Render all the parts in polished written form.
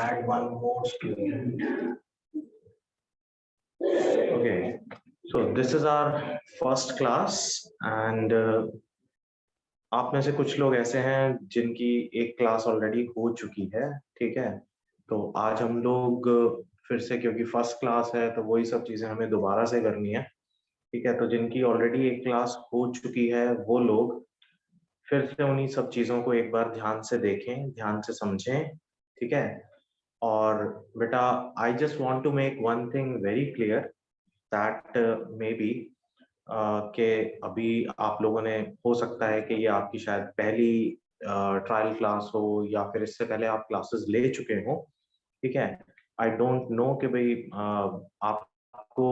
add one more student. Okay, so this is our first class and आप में से कुछ लोग ऐसे हैं जिनकी एक क्लास ऑलरेडी हो चुकी है, ठीक है। तो आज हम लोग फिर से, क्योंकि फर्स्ट क्लास है तो वही सब चीजें हमें दोबारा से करनी है, ठीक है। तो जिनकी ऑलरेडी एक क्लास हो चुकी है वो लोग फिर से उन्हीं सब चीजों को एक बार ध्यान से देखें, ध्यान से समझें, ठीक है। और बेटा, I just want to make one thing very clear that maybe कि अभी आप लोगों ने, हो सकता है कि ये आपकी शायद पहली ट्रायल क्लास हो या फिर इससे पहले आप क्लासेस ले चुके हो, ठीक है। आई डोंट नो कि भाई आपको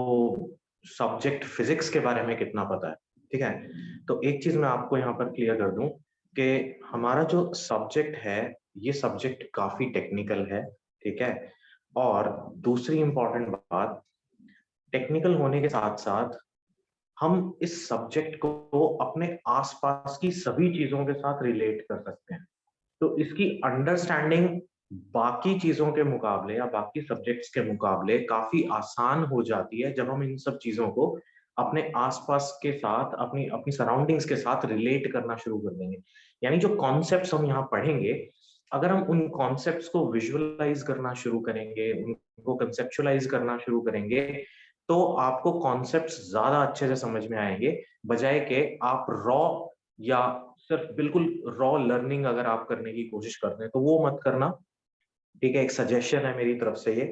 सब्जेक्ट फिजिक्स के बारे में कितना पता है, ठीक है। तो एक चीज मैं आपको यहाँ पर क्लियर कर दूं कि हमारा जो सब्जेक्ट है ये सब्जेक्ट काफी टेक्निकल है, ठीक है। और दूसरी इंपॉर्टेंट बात, टेक्निकल होने के साथ साथ हम इस सब्जेक्ट को अपने आसपास की सभी चीजों के साथ रिलेट कर सकते हैं। तो इसकी अंडरस्टैंडिंग बाकी चीजों के मुकाबले या बाकी सब्जेक्ट्स के मुकाबले काफी आसान हो जाती है जब हम इन सब चीजों को अपने आसपास के साथ, अपनी अपनी सराउंडिंग्स के साथ रिलेट करना शुरू कर देंगे। यानी जो कॉन्सेप्ट्स हम यहाँ पढ़ेंगे, अगर हम उन कॉन्सेप्ट्स को विजुअलाइज करना शुरू करेंगे, उनको कंसेप्चुअलाइज करना शुरू करेंगे, तो आपको कॉन्सेप्ट्स ज्यादा अच्छे से समझ में आएंगे, बजाय के आप रॉ या सिर्फ बिल्कुल रॉ लर्निंग अगर आप करने की कोशिश करते हैं तो वो मत करना, ठीक है। एक सजेशन है मेरी तरफ से ये।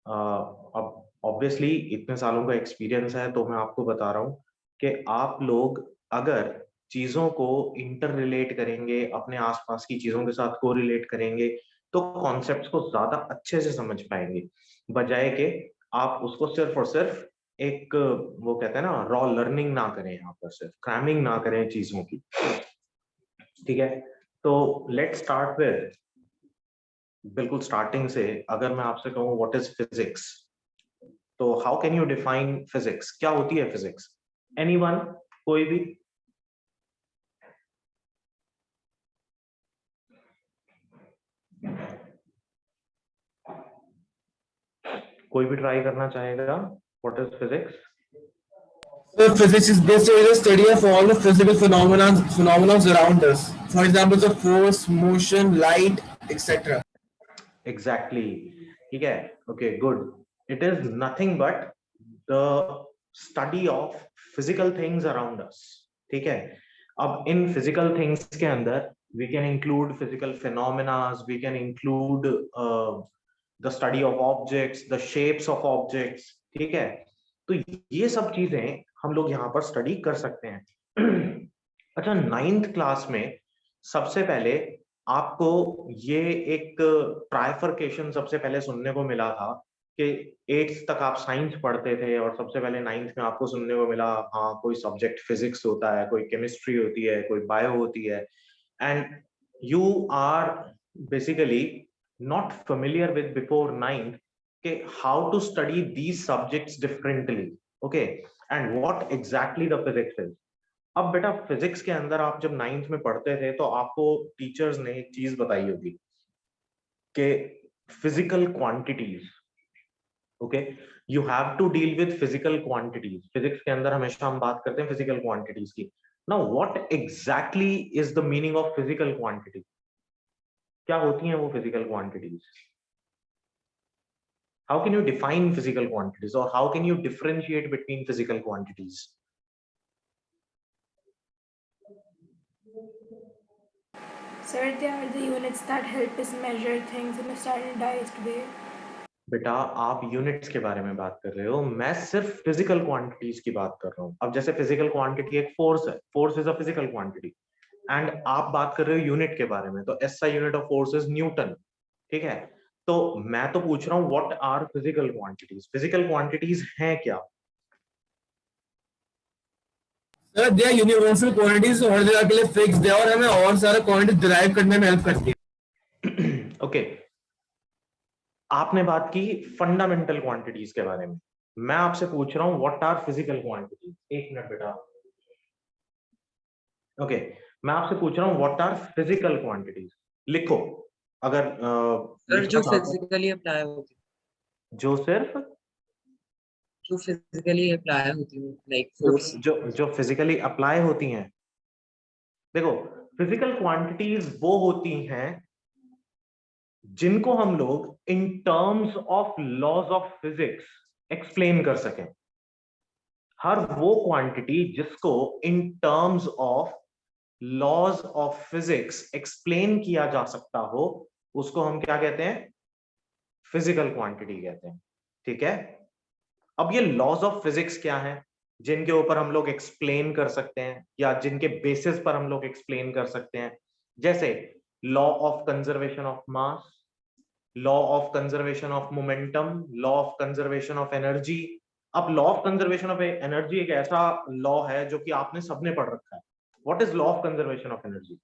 अब ऑब्वियसली इतने सालों का एक्सपीरियंस है तो मैं आपको बता रहा हूँ कि आप लोग अगर चीजों को इंटर रिलेट करेंगे, अपने आसपास की चीजों के साथ को रिलेट करेंगे, तो कॉन्सेप्ट्स को ज्यादा अच्छे से समझ पाएंगे, बजाय के आप उसको सिर्फ और सिर्फ एक, वो कहते हैं ना, रॉ लर्निंग ना करें, यहाँ पर सिर्फ क्रैमिंग ना करें चीजों की, ठीक है। तो लेट्स स्टार्ट विद, बिल्कुल स्टार्टिंग से अगर मैं आपसे कहूँ व्हाट इज फिजिक्स, तो how can you define physics? क्या होती है फिजिक्स? एनीवन, कोई भी? कोई भी ट्राई करना चाहेगा? What is physics? So physics is basically the study of all the physical phenomena around us. For example, the force, motion, light, etc. Exactly. ठीक है, okay, good. It is nothing but the study of physical things around us, ठीक है। अब इन physical things के अंदर we can include physical phenomena, we can include the study of objects, the shapes of objects, ठीक है। तो ये सब चीजें हम लोग यहाँ पर स्टडी कर सकते हैं। अच्छा, 9th क्लास में सबसे पहले आपको ये एक ट्राइफरकेशन सबसे पहले सुनने को मिला था कि 8th तक आप साइंस पढ़ते थे और सबसे पहले 9th में आपको सुनने को मिला, हाँ, कोई सब्जेक्ट फिजिक्स होता है, कोई केमिस्ट्री होती है, कोई बायो होती है, and you are basically not familiar with before 9th के how to study these subjects differently, okay, and what exactly the physics is. अब बेटा, फिजिक्स के अंदर आप जब 9th में पढ़ते थे तो आपको टीचर्स ने एक चीज बताई होगी कि physical quantities, okay, you have to deal with physical quantities. Physics के अंदर हमेशा हम बात करते हैं फिजिकल क्वांटिटीज की। Now what exactly is the meaning of physical quantity? क्या होती हैं वो physical quantities? How can you define physical quantities, or how can you differentiate between physical quantities? Sir, they are the units that help us measure things in a standardized way. बेटा, आप units के बारे में बात कर रहे हो, मैं सिर्फ फिजिकल क्वांटिटीज की बात कर रहा हूँ। अब जैसे फिजिकल क्वांटिटी एक फोर्स है, force is a physical quantity, and आप बात कर रहे हो यूनिट के बारे में, तो SI unit of force is newton, ठीक है। तो मैं तो पूछ रहा हूँ what are physical quantities? Physical quantities हैं क्या? Sir, they are universal quantities, so हर जगह के लिए फिक्स्ड है और हमें और सारा क्वांटिटी डिराइव करने में हेल्प करती है। ओके, आपने बात की फंडामेंटल क्वांटिटीज के बारे में, मैं आपसे पूछ रहा हूँ व्हाट आर फिजिकल क्वांटिटीज। एक मिनट बेटा, ओके, मैं आपसे पूछ रहा हूँ व्हाट आर फिजिकल क्वांटिटीज। लिखो, अगर सर लिखना जो चाहते हो, फिजिकली अप्लाई होती जो सिर्फ जो फिजिकली अप्लाई होती है लाइक जो फोर्स। जो फिजिकली अप्लाई होती हैं, देखो फिजिकल क्वांटिटीज वो होती हैं जिनको हम लोग in terms of laws of physics explain कर सकें। हर वो क्वांटिटी जिसको in terms of laws of physics explain किया जा सकता हो, उसको हम क्या कहते हैं? फिजिकल क्वांटिटी कहते हैं। ठीक है, अब ये लॉज ऑफ फिजिक्स क्या है जिनके ऊपर हम लोग एक्सप्लेन कर सकते हैं या जिनके बेसिस पर हम लोग एक्सप्लेन कर सकते हैं? जैसे law of conservation of mass, law of conservation of momentum, law of conservation of energy. अब law of conservation of energy एक ऐसा लॉ है जो कि आपने सबने पढ़ रखा है। What is law of conservation of energy?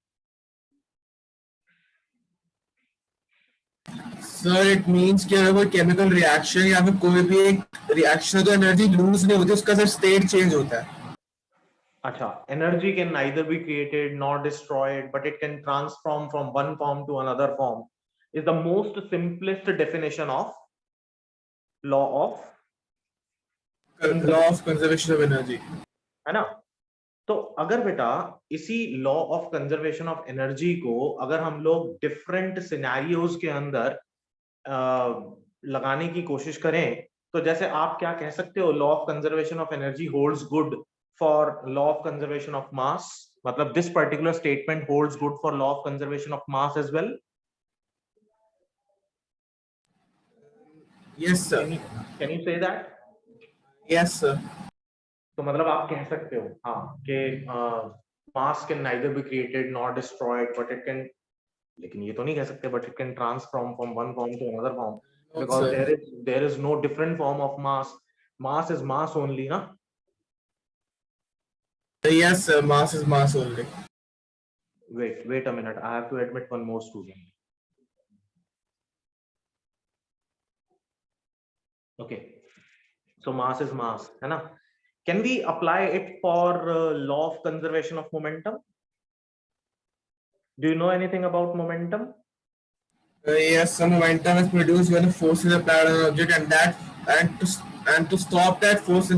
Sir it means कि अगर कोई केमिकल रिएक्शन या फिर कोई भी एक रिएक्शन तो एनर्जी लूज नहीं होती, उसका सिर्फ स्टेट चेंज होता है। अच्छा, energy can neither be created nor destroyed but it can transform from one form to another form is the most simplest definition of law of conservation of energy, है ना? तो अगर बेटा इसी law of conservation of energy को अगर हम लोग डिफरेंट सिनेरियोज के अंदर लगाने की कोशिश करें, तो जैसे आप क्या कह सकते हो, law of conservation of energy holds good for law of conservation of mass, मतलब this particular statement holds good for law of conservation of mass as well. Yes sir, can you say that? Yes sir. तो मतलब आप कह सकते हो हाँ कि mass can neither be created nor destroyed but it can, लेकिन ये तो नहीं कह सकते but it can transform from one form to another form, because there is no different form of mass is mass only, na? Yes sir, mass is mass only. Wait a minute, I have to admit one more student. Okay, so mass is mass, है ना? Can we apply it for law of conservation of momentum? Do you know anything about momentum? Yes, some momentum is produced when a force is applied on an object, and to stop that force,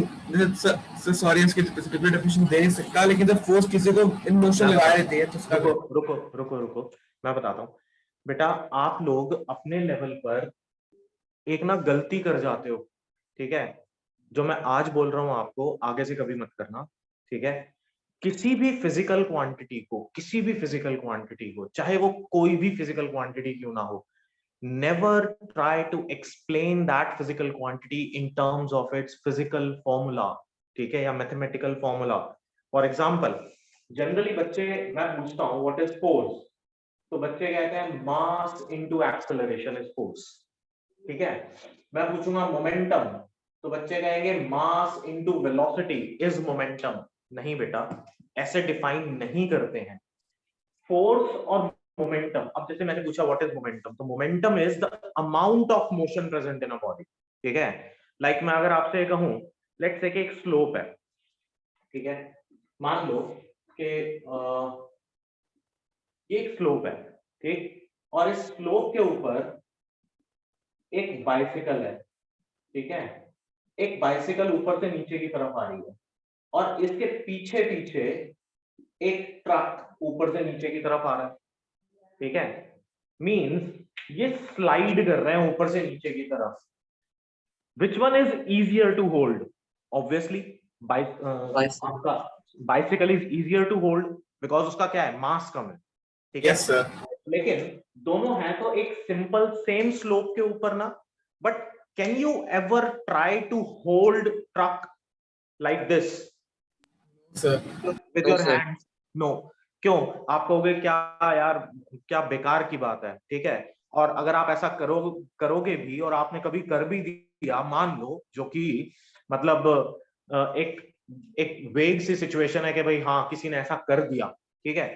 sorry इसकी particular definition दे नहीं सकता, लेकिन जब force किसी को in motion लगा देती है तो उसका रुको मैं बताता हूँ बेटा। आप लोग अपने लेवल पर एक ना गलती कर जाते हो, ठीक है? जो मैं आज बोल रहा हूँ आपको आगे से कभी मत करना, ठीक है? किसी भी फिजिकल क्वांटिटी को चाहे वो कोई भी फिजिकल क्वांटिटी क्यों ना हो, never try to explain that physical quantity in terms of its physical formula, ठीक है, या mathematical formula. For example generally बच्चे, मैं पूछता हूँ व्हाट इज फोर्स, तो बच्चे कहते हैं mass into acceleration is force, ठीक है? मैं पूछूंगा मोमेंटम, तो बच्चे कहेंगे mass into velocity is momentum. नहीं बेटा, ऐसे डिफाइन नहीं करते हैं फोर्स और मोमेंटम। अब जैसे मैंने पूछा व्हाट इज मोमेंटम, तो momentum is the amount of motion present in a body, ठीक है? लाइक मैं अगर आपसे कहूं लेट्स से कि एक स्लोप है, ठीक है? मान लो कि ये एक स्लोप है, ठीक? और इस स्लोप के ऊपर एक बाइसिकल है, ठीक है? एक बाइसिकल ऊपर से नीचे की तरफ आ रही है और इसके पीछे पीछे एक ट्रक ऊपर से नीचे की तरफ आ रहा है, ठीक है? मींस ये स्लाइड कर रहे हैं ऊपर से नीचे की तरफ। Which one is easier to hold? Obviously आपका bicycle is easier to hold because उसका क्या है, मास कम है, ठीक है? Yes sir. लेकिन दोनों हैं तो एक सिंपल सेम स्लोप के ऊपर ना, but can you ever try to hold truck like this Sir. With your hands? No. क्यों? आप कहोगे क्या यार, क्या बेकार की बात है, ठीक है? और अगर आप ऐसा करोगे भी और आपने कभी कर भी दिया, मान लो, जो कि मतलब एक वेग सी सिचुएशन है कि भाई हाँ किसी ने ऐसा कर दिया, ठीक है?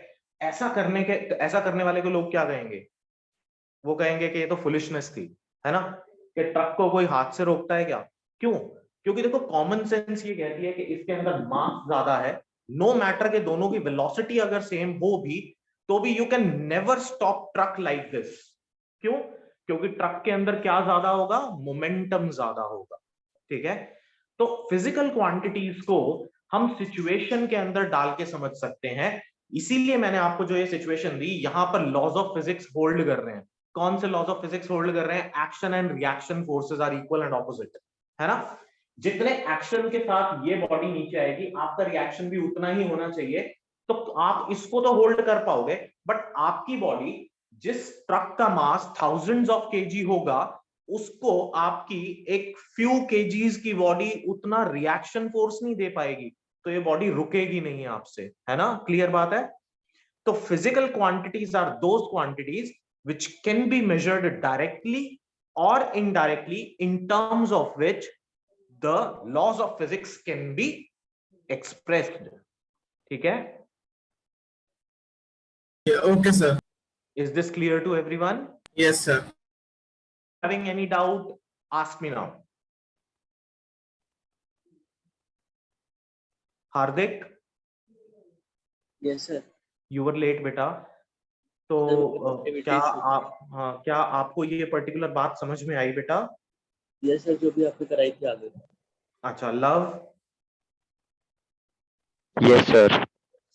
ऐसा करने वाले को लोग क्या कहेंगे? वो कहेंगे कि ये तो फुलिशनेस थी, है ना? कि ट्रक को कोई हाथ से रोकता है क्या? क्यों? क्योंकि देखो कॉमन सेंस ये कहती है कि इसके अंदर मास ज्यादा है, नो मैटर के दोनों की वेलोसिटी अगर सेम हो भी तो भी you can never stop truck like this, क्यों? क्योंकि ट्रक के अंदर क्या ज्यादा होगा? मोमेंटम ज्यादा होगा, ठीक है। तो फिजिकल क्वांटिटीज को हम सिचुएशन के अंदर डाल के समझ सकते हैं, इसीलिए मैंने आपको जो ये सिचुएशन दी, यहां पर लॉज ऑफ फिजिक्स होल्ड कर रहे हैं। कौन से लॉज ऑफ फिजिक्स होल्ड कर रहे हैं? Action and reaction forces are equal and opposite, है ना। जितने एक्शन के साथ ये बॉडी नीचे आएगी, आपका रिएक्शन भी उतना ही होना चाहिए, तो आप इसको तो होल्ड कर पाओगे। बट आपकी बॉडी, जिस ट्रक का मास थाउजेंड्स ऑफ केजी होगा, उसको आपकी एक फ्यू केजीज की बॉडी उतना रिएक्शन फोर्स नहीं दे पाएगी, तो ये बॉडी रुकेगी नहीं आपसे, है ना। क्लियर बात है। तो physical quantities are those quantities which can be measured directly or indirectly, in terms of which the laws of physics can be expressed. ठीक है? Okay, sir. Is this clear to everyone? Yes, sir. Having any doubt, ask me now. Hardik? Yes, sir. You were late, बेटा। तो क्या क्या आपको ये particular बात समझ में आई बेटा? Yes, sir. जो भी आपने कराई थी आगे। अच्छा, love? Yes, sir.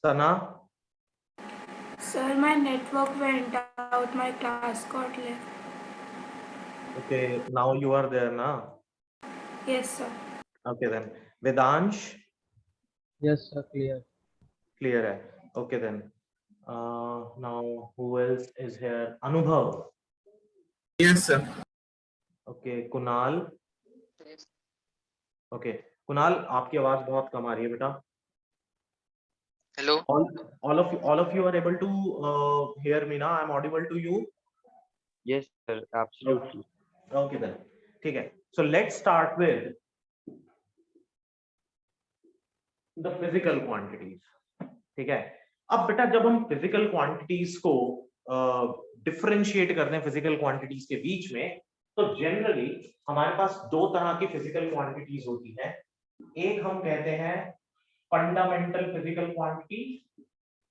Sana? Sir, my network went out. My class got left. Okay, now you are there, na? Yes, sir. Okay then. Vedansh? Yes, sir, clear. Clear है. Okay then. Now who else is here? Anubhav? Yes, sir. Okay, Kunal? Okay, Kunal, आपकी आवाज बहुत कम आ रही है बेटा। Hello. All of you are able to hear me now? I'm audible to you? Yes, sir. Absolutely. Okay then. ठीक है. So let's start with the physical quantities. ठीक है। अब बेटा जब हम फिजिकल क्वांटिटीज को डिफरेंशिएट करते हैं फिजिकल क्वांटिटीज के बीच में, तो जनरली हमारे पास दो तरह की फिजिकल क्वांटिटीज होती है। एक हम कहते हैं फंडामेंटल फिजिकल क्वांटिटीज,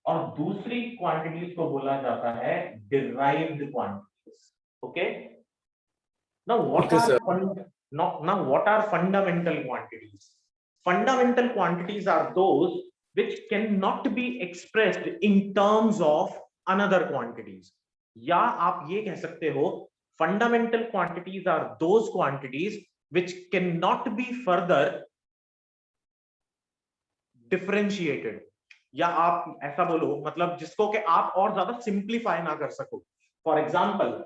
और दूसरी क्वांटिटीज को बोला जाता है derived quantities. Okay, now what are fundamental quantities? Fundamental quantities are those which cannot be expressed in terms of another quantities. या आप ये कह सकते हो, fundamental quantities are those quantities which cannot be further differentiated. या आप ऐसा बोलो, मतलब जिसको कि आप और ज्यादा सिंप्लीफाई ना कर सको। For example,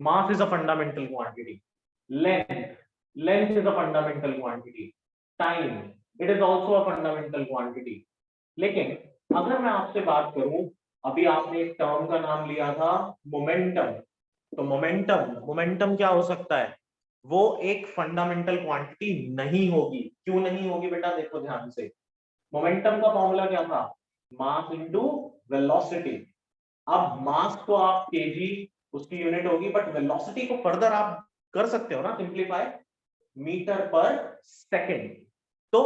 mass is a fundamental quantity. Length is a fundamental quantity. Time, it is also a fundamental quantity. लेकिन अगर मैं आपसे बात करूं, अभी आपने एक टर्म का नाम लिया था मोमेंटम, तो मोमेंटम क्या हो सकता है? वो एक फंडामेंटल क्वांटिटी नहीं होगी। क्यों नहीं होगी बेटा? देखो ध्यान से, मोमेंटम का फॉर्मूला क्या था? Mass into velocity. अब मास को आप केजी उसकी यूनिट होगी, बट वेलोसिटी को फर्दर आप कर सकते हो ना सिंप्लीफाई, मीटर पर सेकंड। तो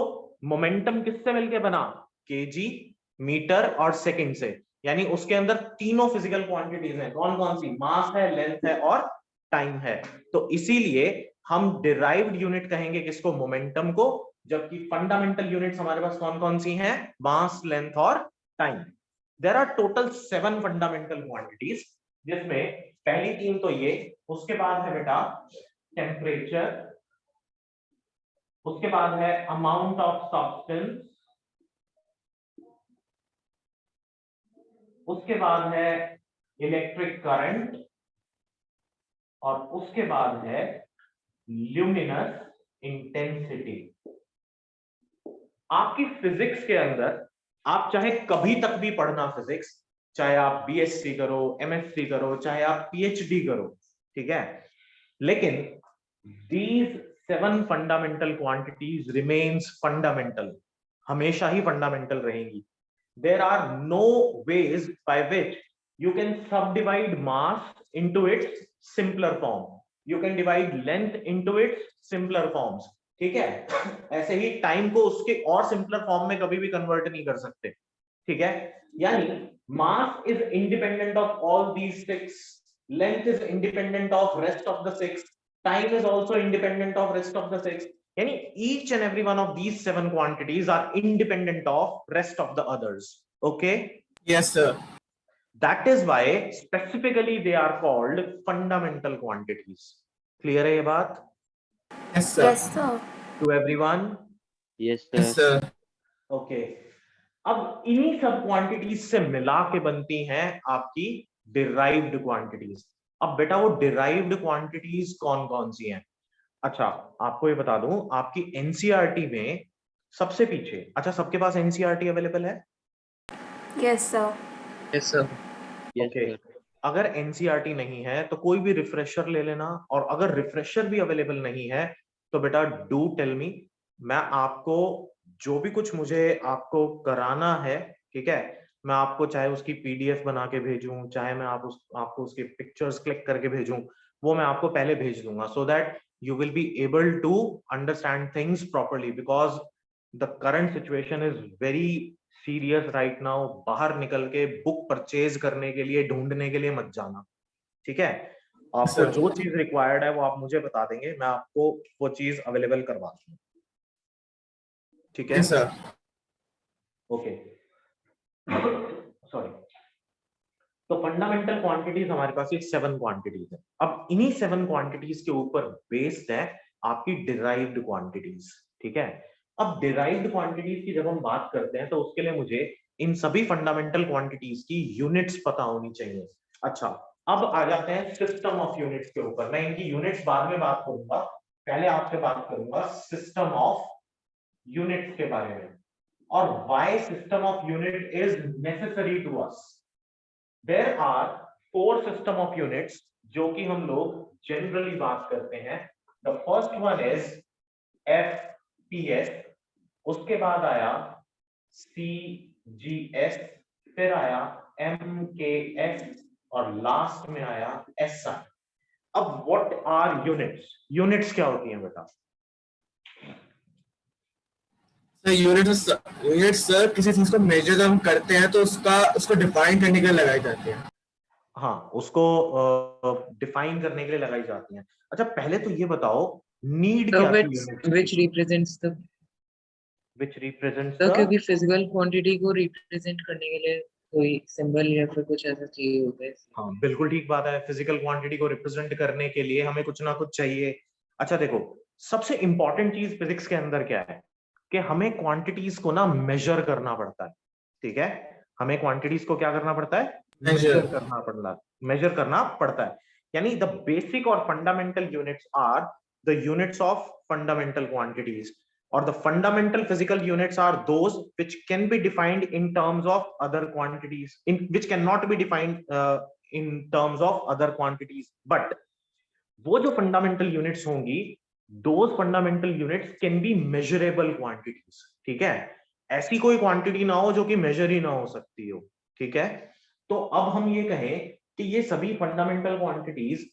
मोमेंटम किससे मिलके बना? केजी, मीटर और सेकंड से। यानी उसके अंदर तीनों फिजिकल क्वांटिटीज हैं। कौन कौन सी? मास है, लेंथ है और टाइम है। तो इसीलिए हम डिराइव्ड यूनिट कहेंगे किसको? मोमेंटम को। जबकि फंडामेंटल यूनिट्स हमारे पास कौन कौन सी हैं? मास, लेंथ और time. There are total 7 fundamental quantities, जिसमें पहली 3 तो ये, उसके बाद है बेटा टेम्परेचर, उसके बाद है अमाउंट ऑफ सब्सटेंस, उसके बाद है इलेक्ट्रिक करंट, और उसके बाद है ल्यूमिनस इंटेंसिटी। आपकी फिजिक्स के अंदर आप चाहे कभी तक भी पढ़ना फिजिक्स, चाहे आप बीएससी करो, एमएससी करो, चाहे आप पीएचडी करो, ठीक है, लेकिन these 7 fundamental quantities remains fundamental, हमेशा ही फंडामेंटल रहेंगी। There are no ways by which you can subdivide mass into its simpler form. You can divide length into its simpler forms. ठीक है, ऐसे ही टाइम को उसके और सिंपलर फॉर्म में कभी भी कन्वर्ट नहीं कर सकते। ठीक है, यानी mass is independent of all these 6, length is independent of rest of the 6, time is also independent of rest of the 6. Yani each and every one of these 7 quantities are independent of rest of the others. Okay? Yes, sir. That is why specifically they are called fundamental quantities. Clear hai ye baat? Yes, sir. Yes, sir. To everyone? Yes, Yes, sir. sir. Okay अब इन्हीं सब quantities से मिला के बनती हैं आपकी derived quantities. अब बेटा वो डिराइव्ड क्वांटिटीज कौन कौन सी हैं? अच्छा आपको ये बता दूं, आपकी एनसीईआरटी में सबसे पीछे, अच्छा सबके पास एनसीईआरटी अवेलेबल है? Yes, sir. Yes, sir. Yes, okay sir. अगर एनसीईआरटी नहीं है तो कोई भी रिफ्रेशर ले लेना, और अगर रिफ्रेशर भी अवेलेबल नहीं है तो बेटा डू टेल मी, मैं आपको जो भी कुछ मुझे आपको कराना है, ठीक है, मैं आपको चाहे उसकी पीडीएफ बना के भेजूं, चाहे मैं आपको उसके पिक्चर्स क्लिक करके भेजूं, वो मैं आपको पहले भेज दूंगा, so that you will be able to understand things properly, because the current situation is very serious right now. बाहर निकल के बुक परचेज करने के लिए, ढूंढने के लिए मत जाना, ठीक है? आपको Sir. जो चीज रिक्वायर्ड है वो आप मुझे बता देंगे, मैं आपको वो चीज अवेलेबल करवा दूंगा, ठीक है? Yes, sir. Okay sorry. तो फंडामेंटल क्वांटिटीज हमारे पास ये 7 क्वांटिटीज है। अब इन्हीं 7 क्वांटिटीज के ऊपर बेस्ड है आपकी डिराइव्ड क्वांटिटीज, ठीक है? अब डिराइव्ड क्वांटिटीज की जब हम बात करते हैं तो उसके लिए मुझे इन सभी फंडामेंटल क्वांटिटीज की यूनिट्स पता होनी चाहिए। अच्छा अब आ जाते हैं सिस्टम ऑफ यूनिट्स के ऊपर। मैं इनकी यूनिट्स बाद में बात करूंगा, पहले आपसे बात करूंगा सिस्टम ऑफ यूनिट्स के बारे में, और why system of unit is necessary to us. There are 4 system of units जो कि हम लोग generally बात करते हैं। The first one is FPS, उसके बाद आया CGS, फिर आया MKS और लास्ट में आया SI। अब what are units? Units क्या होती हैं बेटा? यूनिट सर किसी चीज को मेजर जब हम करते हैं तो उसको डिफाइन करने के लिए लगाई जाती है। हाँ उसको डिफाइन करने के लिए लगाई जाती हैं। अच्छा पहले तो ये बताओ नीड So क्या थी which unit? represents the which represents तो the क्योंकि फिजिकल क्वांटिटी को रिप्रेजेंट करने के लिए कोई सिंबल या फिर कुछ ऐसा चाहिए होता है। हाँ बिल्कुल ठीक बात है, फिजिकल क्वांटिटी को रिप्रेजेंट करने के लिए हमें कुछ ना कुछ चाहिए। अच्छा देखो सबसे इंपॉर्टेंट चीज फिजिक्स के अंदर क्या है कि हमें क्वांटिटीज को ना मेजर करना पड़ता है, ठीक है? हमें क्वांटिटीज को क्या करना पड़ता है? मेजर करना पड़ता है। यानी द बेसिक और fundamental units are the units of fundamental quantities, or the fundamental physical units are those which can be defined in terms of other quantities, which cannot be defined in terms of other quantities, but वो जो fundamental units होंगी, those fundamental units can be measurable quantities, ठीक है? ऐसी कोई quantity ना हो जो कि मेजर ही ना हो सकती हो, ठीक है? तो अब हम ये कहें कि ये सभी fundamental quantities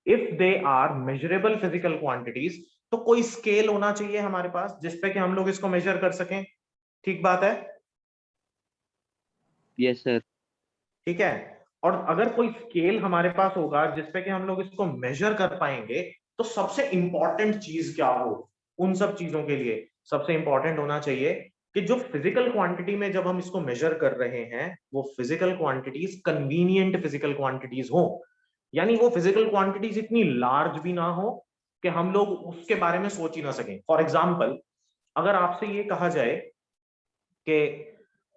if they are measurable physical quantities, तो कोई स्केल होना चाहिए हमारे पास जिसपे कि हम लोग इसको मेजर कर सकें, ठीक बात है? Yes, sir. ठीक है, और अगर कोई स्केल हमारे पास होगा जिसपे कि हम लोग इसको मेजर कर पाएंगे, तो सबसे इंपॉर्टेंट चीज क्या हो उन सब चीजों के लिए? सबसे इंपॉर्टेंट होना चाहिए कि जो फिजिकल क्वांटिटी में जब हम इसको मेजर कर रहे हैं वो physical quantities convenient physical quantities हो, यानी वो फिजिकल क्वांटिटीज इतनी लार्ज भी ना हो कि हम लोग उसके बारे में सोच ही ना सकें। फॉर एग्जाम्पल अगर आपसे ये कहा जाए कि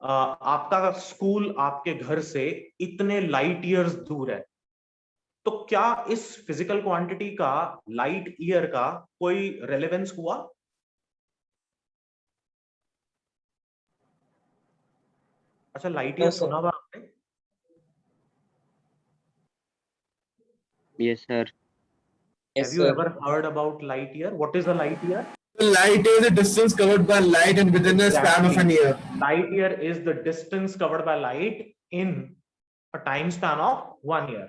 आपका स्कूल आपके घर से इतने लाइट ईयर्स दूर है, तो क्या इस फिजिकल क्वांटिटी का लाइट ईयर का कोई रेलेवेंस हुआ? अच्छा लाइट ईयर सुना हुआ आपने? Yes, sir. Have you ever heard about light year? What is a light year? Light is the distance covered by light and within a span of an year. Light year is the distance covered by light in a time span of 1 year.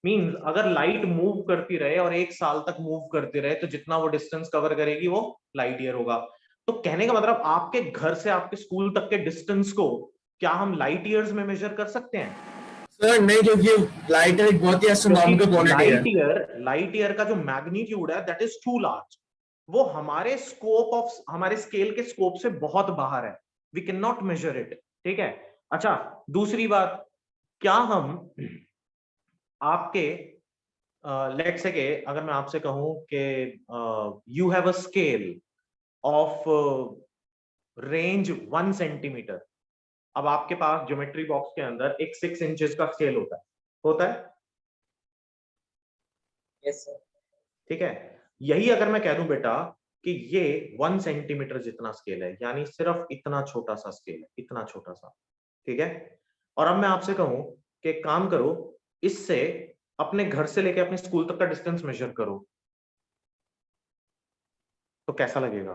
Means अगर light move करती रहे और 1 साल तक move करती रहे तो जितना वो डिस्टेंस कवर करेगी वो लाइट ईयर होगा। तो कहने का मतलब आपके घर से आपके स्कूल तक के डिस्टेंस को क्या हम लाइट ईयर्स में मेजर कर सकते हैं? सर नहीं, क्योंकि लाइट एक बहुत ही एस्ट्रोनॉमिकल क्वांटिटी है। लाइट ईयर का जो मैग्नीट्यूड है दैट इज टू लार्ज, वो हमारे स्कोप ऑफ, हमारे स्केल के स्कोप से बहुत बाहर है, we can not measure it, ठीक है। अच्छा, दूसरी बात, क्या हम आपके लेट्स से के अगर मैं आपसे कहूं कि you have a scale of range 1 centimetre, अब आपके पास ज्योमेट्री बॉक्स के अंदर एक 6 इंचेस का स्केल होता है? Yes sir. ठीक है, यही अगर मैं कह दूं बेटा कि ये 1 सेंटीमीटर जितना स्केल है, यानी सिर्फ इतना छोटा सा स्केल है, इतना छोटा सा, ठीक है। और अब मैं आपसे कहूं कि एक काम करो, इससे अपने घर से लेके अपने स्कूल तक का डिस्टेंस मेजर करो, तो कैसा लगेगा?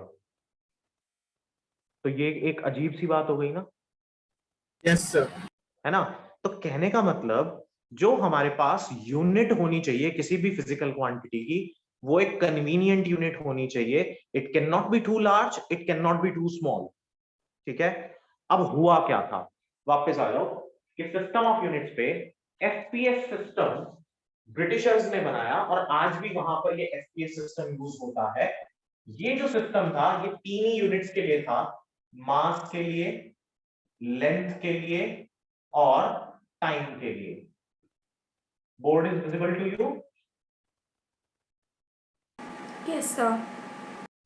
तो ये एक अजीब सी बात हो गई ना, यस सर। है ना। तो कहने का मतलब, जो हमारे पास यूनिट होनी चाहिए किसी भी फिजिकल क्वांटिटी की, वो एक कन्वीनियंट यूनिट होनी चाहिए। It can not be too large, it can not be too small, ठीक है। अब हुआ क्या था, वापस आ जाओ कि सिस्टम ऑफ यूनिट्स पे एफपीएस सिस्टम ब्रिटिशर्स ने बनाया, और आज भी वहां पर ये एफपीएस सिस्टम यूज होता है। ये जो सिस्टम था ये 3 ही यूनिट्स के लिए था, मास के लिए, लेंथ के लिए और टाइम के लिए। Board is visible to you? Yes, sir.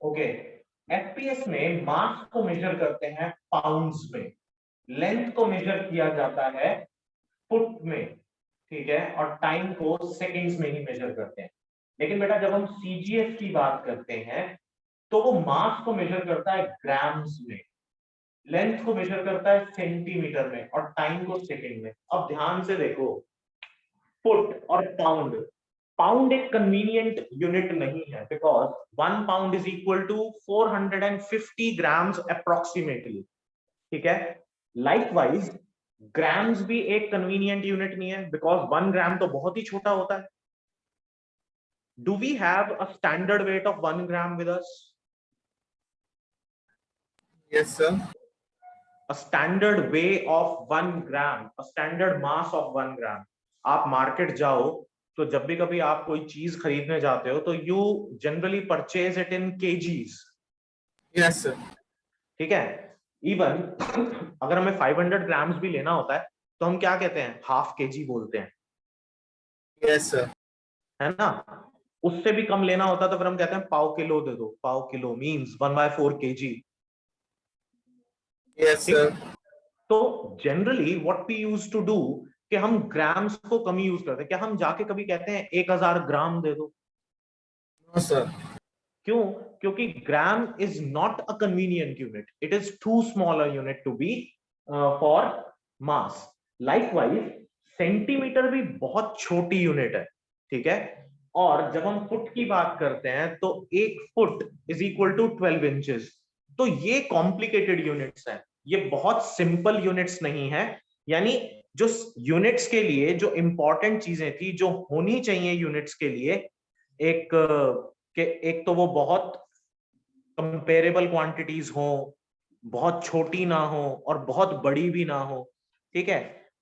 Okay, FPS में मास को मेजर करते हैं पाउंड्स में, लेंथ को मेजर किया जाता है फुट में, ठीक है, और टाइम को सेकंड्स में ही मेजर करते हैं। लेकिन बेटा जब हम सीजीएस की बात करते हैं तो वो मास को मेजर करता है ग्राम्स में, लेंथ को मेजर करता है सेंटीमीटर में, और टाइम को सेकंड में। अब ध्यान से देखो, फुट और पाउंड, पाउंड एक कन्वीनियंट यूनिट नहीं है, because 1 pound is equal to 450 grams approximately, ठीक है। लाइकवाइज ग्राम्स भी एक कन्वीनियंट यूनिट नहीं है, बिकॉज 1 ग्राम तो बहुत ही छोटा होता है। Do we have a standard weight of 1 gram with us? Yes sir. A standard weigh of 1 gram, a standard mass of 1 gram। आप मार्केट जाओ तो जब भी कभी आप कोई चीज खरीदने जाते हो तो you generally purchase it in KGs. Yes sir. ठीक है, इवन अगर हमें 500 ग्राम्स भी लेना होता है तो हम क्या कहते हैं, हाफ केजी बोलते हैं, यस सर। है ना। उससे भी कम लेना होता है तो फिर हम कहते हैं पाव किलो दे दो, पाव kilo means 1/4 kg। Yes sir. तो generally what we use to do कि हम ग्राम्स को कम यूज करते हैं। क्या हम जाके कभी कहते हैं 1000 ग्राम दे दो? No sir. क्यों? क्योंकि gram is not a convenient unit, it is too small a unit to be for mass. Likewise centimetre भी बहुत छोटी यूनिट है, ठीक है। और जब हम फुट की बात करते हैं तो 1 foot is equal to 12 inches. तो ये कॉम्प्लिकेटेड यूनिट्स हैं, ये बहुत सिंपल यूनिट्स नहीं है। यानी जो यूनिट्स के लिए जो इंपॉर्टेंट चीजें थी जो होनी चाहिए यूनिट्स के लिए, एक तो वो बहुत कंपेरेबल क्वांटिटीज हो, बहुत छोटी ना हो और बहुत बड़ी भी ना हो, ठीक है।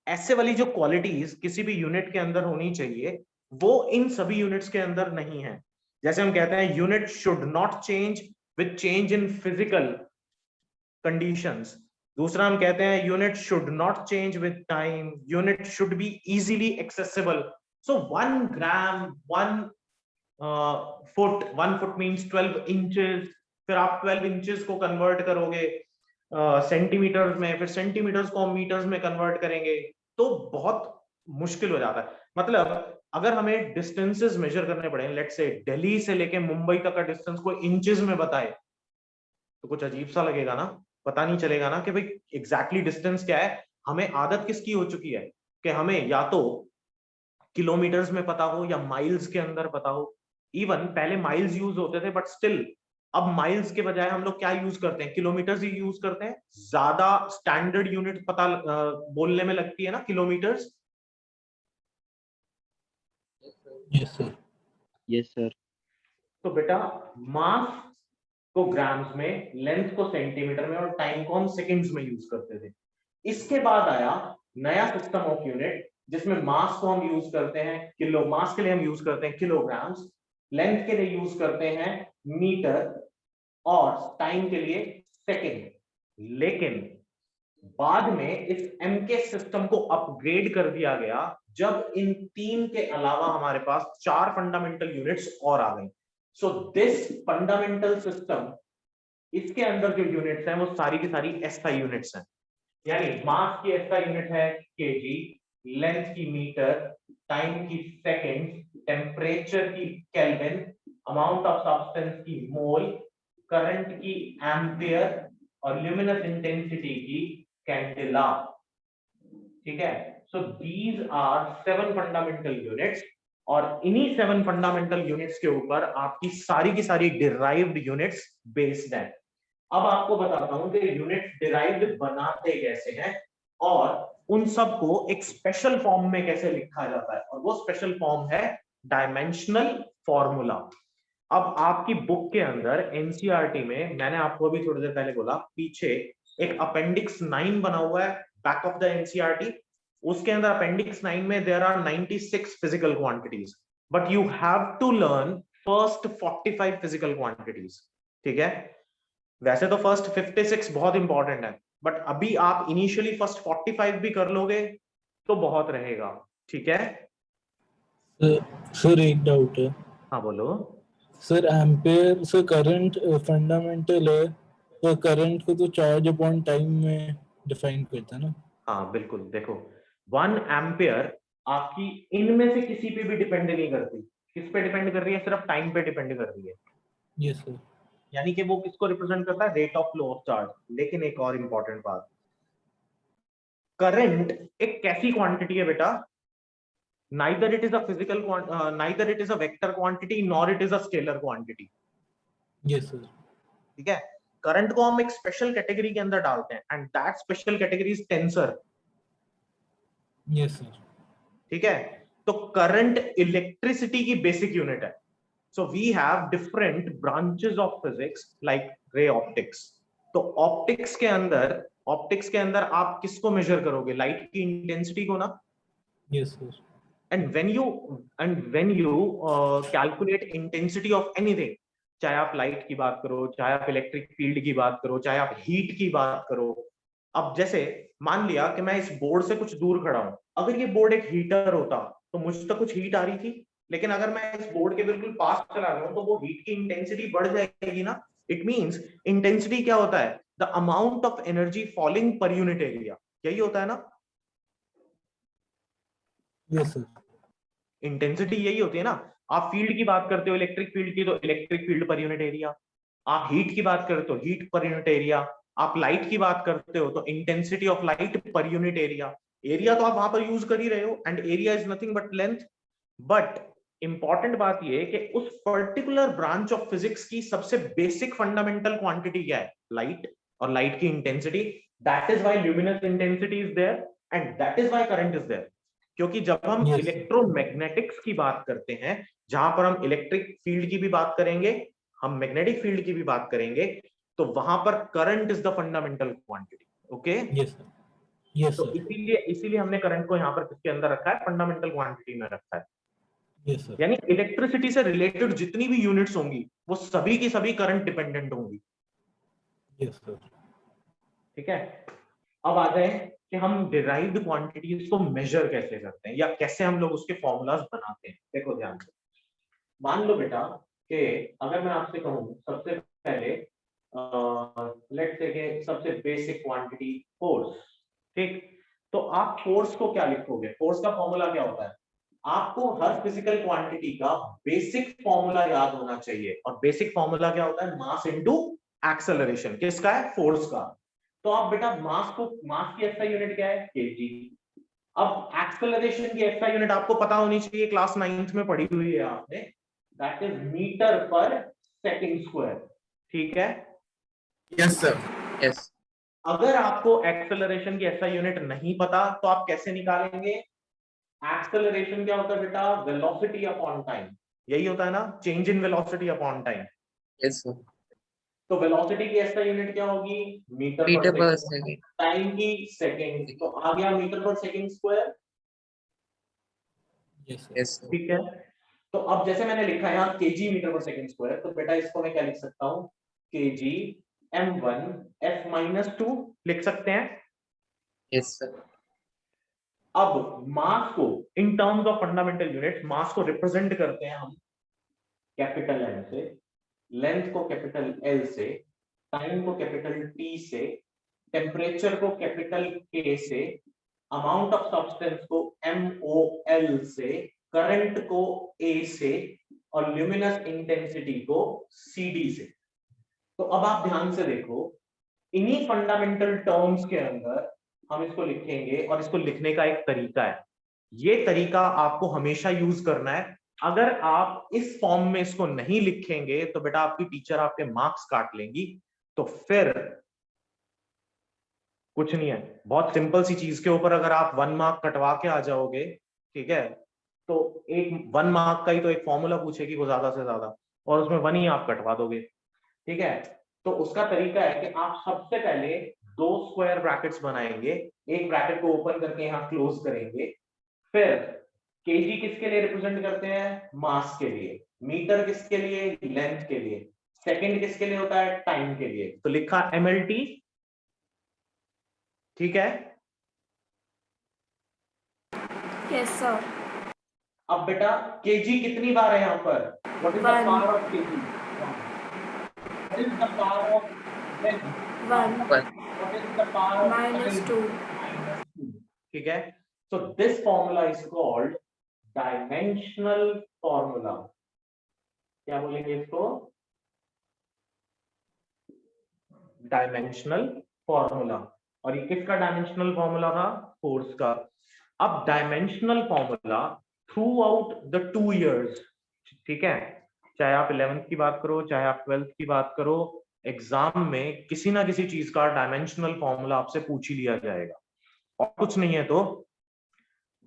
ऐसे वाली जो क्वालिटीज किसी भी यूनिट के अंदर होनी चाहिए वो इन सभी यूनिट्स के अंदर नहीं है। जैसे हम कहते हैं unit should not change with change in physical conditions. दूसरा हम कहते हैं unit should not change with time, unit should be easily accessible. So 1 gram, 1 foot, 1 foot means 12 inches. फिर आप 12 इंचेस को कन्वर्ट करोगे सेंटीमीटर्स में, फिर सेंटीमीटर्स को मीटर्स में कन्वर्ट करेंगे, तो बहुत मुश्किल हो जाता है। मतलब अगर हमें डिस्टेंसेस मेजर करने पड़े, लेट्स से दिल्ली से लेके मुंबई तक का डिस्टेंस को इंचेस में बताए तो कुछ अजीब सा लगेगा ना, पता नहीं चलेगा ना कि भाई एग्जैक्टली डिस्टेंस क्या है। हमें आदत किसकी हो चुकी है कि हमें या तो किलोमीटर्स में पता हो या माइल्स के अंदर पता हो। इवन पहले माइल्स यूज होते थे बट स्टिल अब माइल्स के बजाय हम लोग क्या यूज करते हैं, किलोमीटर्स ही यूज करते हैं। ज्यादा स्टैंडर्ड यूनिट पता बोलने में लगती है ना, kilometres. Yes, sir. Yes sir. तो बेटा मास को ग्राम्स में, लेंथ को सेंटीमीटर में और टाइम को हम सेकंड्स में यूज करते थे। इसके बाद आया नया सिस्टम ऑफ यूनिट जिसमें मास को हम यूज करते हैं किलो, मास के लिए हम यूज करते हैं किलोग्राम्स, लेंथ के लिए यूज करते हैं मीटर और टाइम के लिए सेकेंड। लेकिन बाद में इस एमके सिस्टम को अपग्रेड कर दिया गया जब इन तीन के अलावा हमारे पास 4 फंडामेंटल यूनिट्स और आ गई। सो दिस फंडामेंटल सिस्टम, इसके अंदर जो यूनिट्स हैं वो सारी की सारी एसआई यूनिट्स हैं। यानी मास की एसआई यूनिट है केजी, लेंथ की मीटर, टाइम की सेकेंड, टेम्परेचर की केल्विन, अमाउंट ऑफ सब्सटेंस की मोल, करंट की एम्पियर और ल्यूमिनस इंटेंसिटी की कैंडेला। ठीक है, so these are 7 fundamental units और इन्हीं 7 फंडामेंटल यूनिट्स के ऊपर आपकी सारी की सारी डिराइव्ड यूनिट्स बेस्ड हैं। अब आपको बताता हूं कि यूनिट्स डिराइव्ड बनाते कैसे हैं और उन सबको एक स्पेशल फॉर्म में कैसे लिखा जाता है, और वो स्पेशल फॉर्म है डायमेंशनल फॉर्मूला। अब आपकी बुक के अंदर एनसीईआरटी में, मैंने आपको अभी थोड़ी देर पहले बोला, पीछे एक अपेंडिक्स 9 बना हुआ है बैक ऑफ द एनसीईआरटी। उसके अंदर अपेंडिक्स 9 में there are 96 physical quantities, but you have to learn first 45 physical quantities. ठीक है, वैसे तो फर्स्ट 56 बहुत इंपॉर्टेंट है, बट अभी आप इनिशियली फर्स्ट 45 भी कर लोगे तो बहुत रहेगा। ठीक है सर एक डाउट है। हाँ बोलो। सर एम्पेयर से करंट फंडामेंटल है, तो करंट को तो चार्ज अपॉन टाइम में डिफाइन करता है ना? हाँ बिल्कुल, देखो 1 एम्पियर आपकी इनमें से किसी पे भी डिपेंड नहीं करती। किस पे डिपेंड कर रही है? सिर्फ टाइम पे डिपेंड कर रही है। Yes sir. यानी कि वो किसको रिप्रेजेंट करता है? Rate of flow of charge. लेकिन एक और इंपॉर्टेंट बात, करंट एक कैसी क्वांटिटी है बेटा? Neither it is a physical, neither it is a vector quantity nor it is a scalar quantity. Yes sir. ठीक है, करंट को हम एक स्पेशल कैटेगरी के अंदर डालते हैं and that special category is tensor. Yes sir. ठीक है, तो करंट इलेक्ट्रिसिटी की बेसिक यूनिट है। So we have different branches of physics like ray optics. तो ऑप्टिक्स के अंदर आप किसको मेजर करोगे? लाइट की इंटेंसिटी को ना। Yes sir. And when you calculate intensity of anything, चाहे आप लाइट की बात करो, चाहे आप इलेक्ट्रिक फील्ड की बात करो, चाहे आप हीट की बात करो। अब जैसे मान लिया कि मैं इस बोर्ड से कुछ दूर खड़ा हूं, अगर ये बोर्ड एक हीटर होता तो मुझ तक कुछ हीट आ रही थी, लेकिन अगर मैं इस बोर्ड के बिल्कुल पास चला रहा हूं तो वो हीट की इंटेंसिटी बढ़ जाएगी ना। इट मींस इंटेंसिटी क्या होता है? The amount of energy falling per unit area. यही होता है ना यस सर। इंटेंसिटी? यही होती है ना। आप फील्ड की बात करते हो, इलेक्ट्रिक फील्ड की, तो electric field per unit area. आप हीट की बात करते हो, हीट पर यूनिट एरिया। आप लाइट की बात करते हो तो intensity of light per unit area. Area तो आप वहां पर यूज कर ही रहे हो and area is nothing but length. But important बात यह है कि उस पर्टिकुलर ब्रांच ऑफ फिजिक्स की सबसे बेसिक फंडामेंटल क्वांटिटी क्या है? लाइट, और लाइट की intensity. That is why luminous intensity is there and that is why current is there. क्योंकि जब हम Yes. इलेक्ट्रोमैग्नेटिक्स की बात करते हैं, जहां पर हम इलेक्ट्रिक फील्ड की भी बात करेंगे, हम मैग्नेटिक फील्ड की भी बात करेंगे, तो वहां पर current is the fundamental quantity. Okay, yes sir. Yes तो सर। इसीलिए हमने करंट को यहाँ पर किसके अंदर रखा है? फंडामेंटल क्वांटिटी में रखा है। Yes sir. यानी इलेक्ट्रिसिटी से रिलेटेड जितनी भी यूनिट्स होंगी वो सभी की सभी करंट डिपेंडेंट होंगी। Yes sir. ठीक है, अब आ जाए कि हम डिराइव्ड क्वांटिटीज को मेजर कैसे करते हैं या कैसे हम लोग उसके फॉर्मूलाज बनाते हैं। देखो ध्यान से, मान लो बेटा कि अगर मैं आपसे कहूं सबसे पहले लेट्स से कि सबसे बेसिक क्वांटिटी फोर्स। ठीक, तो आप फोर्स को क्या लिखोगे? फोर्स का फॉर्मूला क्या होता है? आपको हर फिजिकल क्वांटिटी का बेसिक फॉर्मूला याद होना चाहिए, और बेसिक फॉर्मूला क्या होता है? Mass into acceleration. किसका है? फोर्स का। तो आप बेटा मास की एसआई यूनिट क्या है? केजी। अब एक्सेलरेशन की एसआई यूनिट आपको पता होनी चाहिए, क्लास 9th में पढ़ी हुई है आपने, दैट इज मीटर पर सेकंड स्क्वायर। ठीक है, यस सर। यस। अगर आपको एक्सेलरेशन की एसआई यूनिट नहीं पता तो आप कैसे निकालेंगे? एक्सेलरेशन क्या होता है बेटा? Velocity upon time. यही होता है ना, change in velocity upon time. Yes sir. तो वेलोसिटी की एसआई यूनिट क्या होगी? मीटर मीटर पर पर सेकंड। सेकंड। टाइम की सेकंड, तो आ गया मीटर पर second square. Yes sir. Yes sir. ठीक है, तो अब जैसे मैंने लिखा है यहाँ केजी मीटर पर सेकंड स्क्वायर, तो बेटा इसको मैं क्या लिख सकता हूँ? केजी m1 f-2 लिख सकते हैं। Yes sir. अब मास को in terms of fundamental unit, mass को रिप्रेजेंट करते हैं हम कैपिटल एम से, लेंथ को कैपिटल एल से, टाइम को कैपिटल टी से, टेम्परेचर को कैपिटल के से, अमाउंट ऑफ सब्सटेंस को MOL से, करंट को A से, और ल्यूमिनस इंटेंसिटी को CD से। तो अब आप ध्यान से देखो, इन्हीं फंडामेंटल टर्म्स के अंदर हम इसको लिखेंगे, और इसको लिखने का एक तरीका है। ये तरीका आपको हमेशा यूज करना है। अगर आप इस फॉर्म में इसको नहीं लिखेंगे तो बेटा आपकी टीचर आपके मार्क्स काट लेंगी। तो फिर कुछ नहीं है, बहुत सिंपल सी चीज के ऊपर अगर आप 1 मार्क कटवा के आ जाओगे, ठीक है, तो एक 1 मार्क का ही तो एक फॉर्मूला पूछेगी वो ज्यादा से ज्यादा, और उसमें 1 ही आप कटवा दोगे। ठीक है, तो उसका तरीका है कि आप सबसे पहले 2 स्क्वायर ब्रैकेट्स बनाएंगे, एक ब्रैकेट को ओपन करके यहाँ क्लोज करेंगे। फिर केजी किसके लिए रिप्रेजेंट करते हैं? मास के लिए। मीटर किसके लिए? लेंथ के लिए। सेकंड किसके लिए होता है? टाइम के लिए। तो लिखा MLT। ठीक है, Yes, sir. अब बेटा केजी कितनी बार है यहाँ पर? What is the 1. Power of KG? What is the power of length? 1. What is the power of -2. ठीक है, so this formula is called dimensional formula। क्या बोलेंगे इसको? Dimensional formula. और ये किसका डायमेंशनल फॉर्मूला था? फोर्स का। अब dimensional formula through out the 2 years, ठीक है, चाहे आप 11th की बात करो, चाहे आप 12th की बात करो, एग्जाम में किसी ना किसी चीज का डायमेंशनल फॉर्मूला आपसे पूछ ही लिया जाएगा। और कुछ नहीं है तो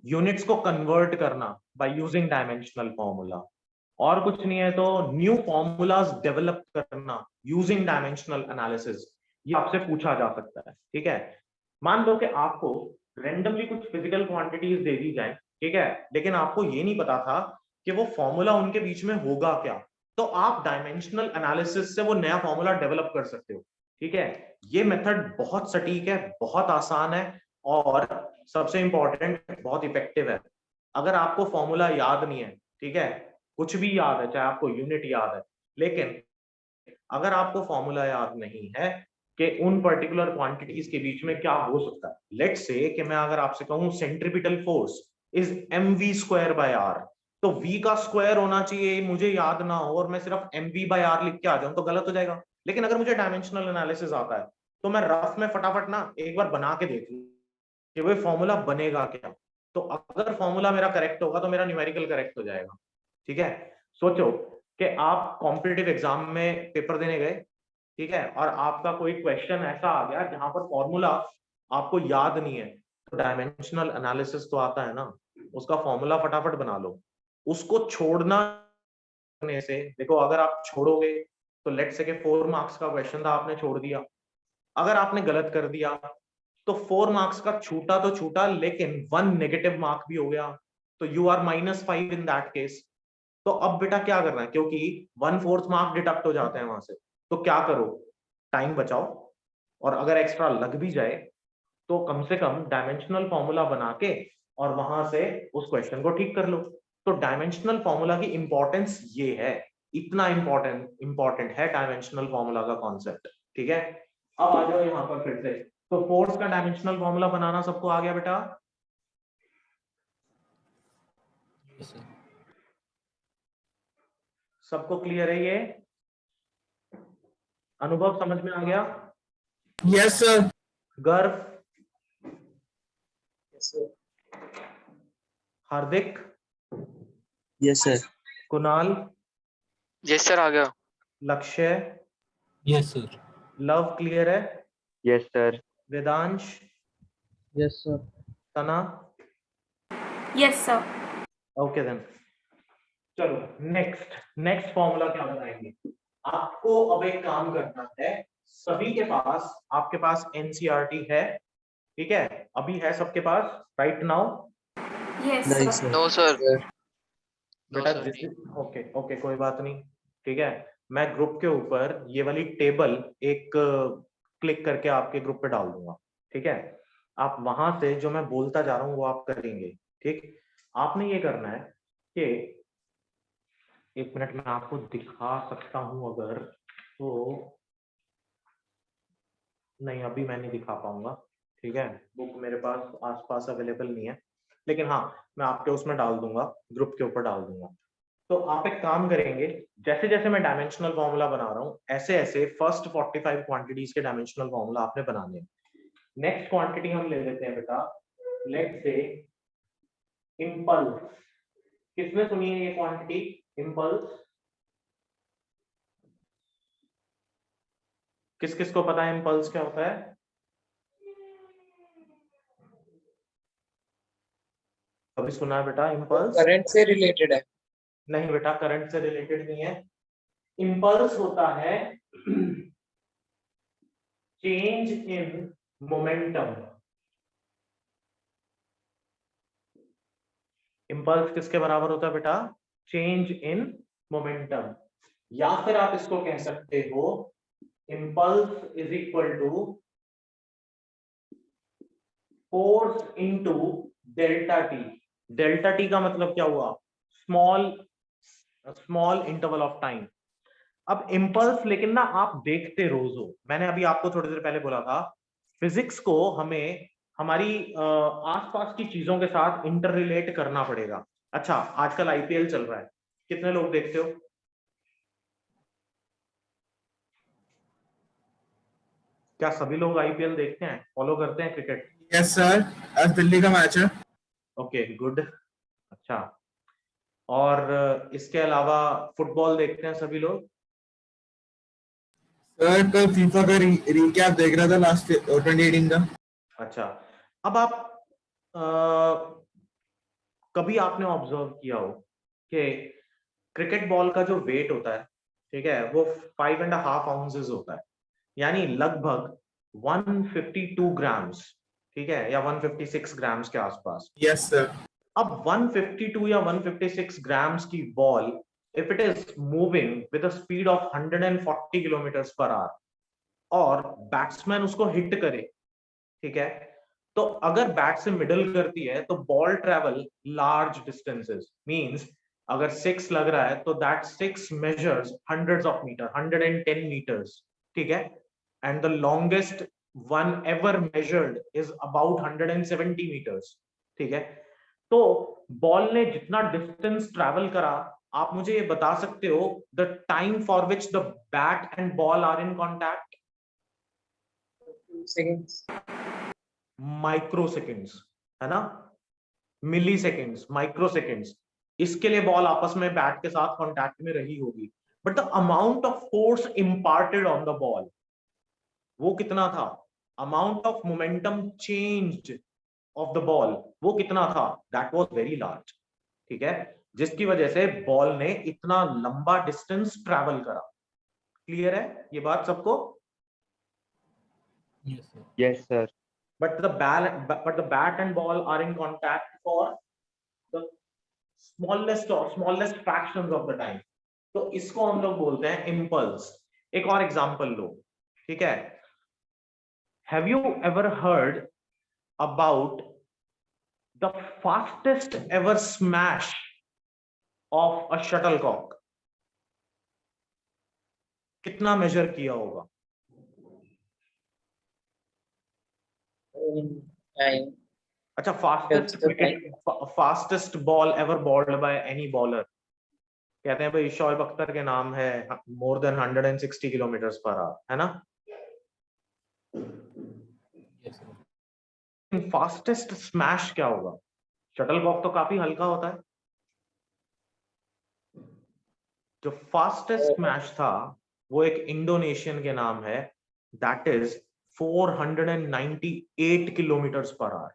यूनिट्स को कन्वर्ट करना बाय यूजिंग डायमेंशनल फॉर्मूला, और कुछ नहीं है तो न्यू फॉर्मूलाज डेवलप करना यूजिंग डायमेंशनल एनालिसिस, ये आपसे पूछा जा सकता है। ठीक है, मान लो कि आपको रेंडमली कुछ फिजिकल क्वांटिटीज दे दी जाए, ठीक है, लेकिन आपको ये नहीं पता था कि वो फॉर्मूला उनके बीच में होगा क्या, तो आप डायमेंशनल एनालिसिस से वो नया फॉर्मूला डेवलप कर सकते हो। ठीक है, ये मेथड बहुत सटीक है, बहुत आसान है, और सबसे इंपॉर्टेंट बहुत इफेक्टिव है। अगर आपको फॉर्मूला याद नहीं है, ठीक है, कुछ भी याद है, चाहे आपको यूनिट याद है, लेकिन अगर आपको फॉर्मूला याद नहीं है कि उन पर्टिकुलर क्वांटिटीज के बीच में क्या हो सकता है, लेट्स से कि मैं अगर आपसे कहूं सेंट्रीपिटल फोर्स इज mv²/r, तो v का स्क्वायर होना चाहिए, मुझे याद ना हो और मैं सिर्फ mv/r लिख के आ जाऊं तो गलत हो जाएगा। लेकिन अगर मुझे डायमेंशनल एनालिसिस आता है तो मैं रफ में फटाफट ना एक बार बना के देख लूं कि वो फॉर्मूला बनेगा क्या। तो अगर फॉर्मूला मेरा करेक्ट होगा तो मेरा न्यूमेरिकल करेक्ट हो जाएगा। ठीक है, सोचो कि आप कॉम्पिटिटिव एग्जाम में पेपर देने गए, ठीक है, और आपका कोई क्वेश्चन ऐसा आ गया जहां पर फॉर्मूला आपको याद नहीं है, तो डायमेंशनल एनालिसिस तो आता है ना, उसका फॉर्मूला फटाफट बना लो। उसको छोड़ना से, देखो अगर आप छोड़ोगे तो लेट्स से कि 4 मार्क्स का क्वेश्चन था, आपने छोड़ दिया, अगर आपने गलत कर दिया तो 4 मार्क्स का छूटा तो छूटा, लेकिन 1 नेगेटिव मार्क भी हो गया, तो you are -5 in that case. तो अब बेटा क्या करना है, क्योंकि 1/4 मार्क डिडक्ट हो जाते हैं वहां से, तो क्या करो, टाइम बचाओ, और अगर एक्स्ट्रा लग भी जाए तो कम से कम डायमेंशनल फॉर्मूला बना के और वहां से उस क्वेश्चन को ठीक कर लो। तो डायमेंशनल फॉर्मूला की इंपॉर्टेंस ये है, इतना इंपॉर्टेंट है डायमेंशनल फॉर्मूला का कॉन्सेप्ट। ठीक है, अब आ जाओ यहाँ पर फिर से, तो फोर्स का डायमेंशनल फॉर्मूला बनाना सबको आ गया बेटा? Yes sir. सबको क्लियर है ये? अनुभव समझ में आ गया? Yes, sir. Garv? Yes, sir. Hardik? Yes, sir. Kunal? Yes sir आ गया। Lakshya? Yes sir. Luv clear है? Yes sir. Vedansh? Yes, sir. Tana? Yes, sir. Okay then, चलो नेक्स्ट फॉर्मूला क्या बनाएंगे? आपको अब एक काम करना है, सभी के पास, आपके पास एनसीईआरटी है, ठीक है, अभी है सबके पास राइट नाउ? Yes, नहीं sir. Sir. No sir, no बेटा सर नहीं। ओके ओके कोई बात नहीं, ठीक है। मैं ग्रुप के ऊपर ये वाली टेबल एक क्लिक करके आपके ग्रुप पे डाल दूंगा, ठीक है। आप वहां से जो मैं बोलता जा रहा हूँ वो आप करेंगे, ठीक। आपने ये करना है कि एक मिनट में आपको दिखा सकता हूं अगर तो, नहीं अभी मैं नहीं दिखा पाऊंगा, ठीक है, बुक मेरे पास आसपास अवेलेबल नहीं है, लेकिन हाँ मैं आपके उसमें डाल दूंगा, ग्रुप के ऊपर डाल दूंगा। तो आप एक काम करेंगे, जैसे जैसे मैं डायमेंशनल फॉर्मूला बना रहा हूँ ऐसे ऐसे फर्स्ट 45 क्वांटिटीज के डायमेंशनल फॉर्मूला आपने बनाने हैं। नेक्स्ट क्वांटिटी हम ले लेते हैं बेटा, लेट्स से इंपल्स। किसने सुनी है ये क्वांटिटी इंपल्स? किस किस को पता है इंपल्स क्या होता है? कभी सुना है बेटा इंपल्स? करंट से रिलेटेड है। नहीं बेटा, करंट से रिलेटेड नहीं है। इंपल्स होता है चेंज इन मोमेंटम। इंपल्स किसके बराबर होता है बेटा? Change in momentum. या फिर आप इसको कह सकते हो impulse is equal to force into delta T. Delta T का मतलब क्या हुआ? Small interval of time. अब इंपल्स लेकिन ना आप देखते रोज हो, मैंने अभी आपको थोड़ी देर पहले बोला था फिजिक्स को हमें हमारी आसपास की चीजों के साथ इंटर रिलेट करना पड़ेगा। अच्छा आजकल आईपीएल चल रहा है, कितने लोग देखते हो? क्या सभी लोग आईपीएल देखते हैं, फॉलो करते हैं क्रिकेट? यस सर, आज दिल्ली का मैच है। Okay good. अच्छा, और इसके अलावा फुटबॉल देखते हैं सभी लोग? सर कल फीफा का रिकैप देख रहा था लास्ट 2018 का। अच्छा, अब आप कभी आपने ऑब्जर्व किया हो कि क्रिकेट बॉल का जो वेट होता है, ठीक है, वो 5.5 आउंसेस होता है, यानी लगभग 152 ग्राम्स, ठीक है, या 156 ग्राम्स के आसपास। Yes sir. अब 152 या 156 ग्राम्स की ball if it is moving with a speed of 140 kilometre per our और बैट्समैन उसको हिट करे, ठीक है, तो अगर बैट से मिडल करती है तो ball travel large distances, means अगर 6 लग रहा है तो that 6 measures hundreds of metre, 110 metres, ठीक है, and the longest one ever measured is about 170 metres, ठीक है। तो बॉल ने जितना डिस्टेंस ट्रैवल करा, आप मुझे ये बता सकते हो the time for which the bat and ball are in contact? 2 seconds। Micro seconds, है ना, मिली सेकेंड्स, माइक्रो सेकेंड्स, इसके लिए बॉल आपस में बैट के साथ कांटेक्ट में रही होगी, but the amount of force imparted on the ball वो कितना था? Amount of momentum change of the ball वो कितना था? दैट वाज वेरी लार्ज, ठीक है, जिसकी वजह से बॉल ने इतना लंबा डिस्टेंस ट्रैवल करा। क्लियर है ये बात सबको? Yes sir. but the bat and ball are in contact for the smallest fractions of the time, तो इसको हम लोग बोलते हैं impulse। एक और एग्जांपल लो, ठीक है, have you ever heard about the fastest ever smash of a shuttlecock? कितना मेजर किया होगा? Time। अच्छा, Just the time। Fastest ball ever bowled by any bowler, कहते हैं भाई शोएब अख्तर के नाम है, more than 160 kilometre per hour, है ना। फास्टेस्ट स्मैश क्या होगा? शटलकॉक तो काफी हल्का होता है, जो फास्टेस्ट स्मैश था वो एक इंडोनेशियन के नाम है, that is 498 kilometre per our.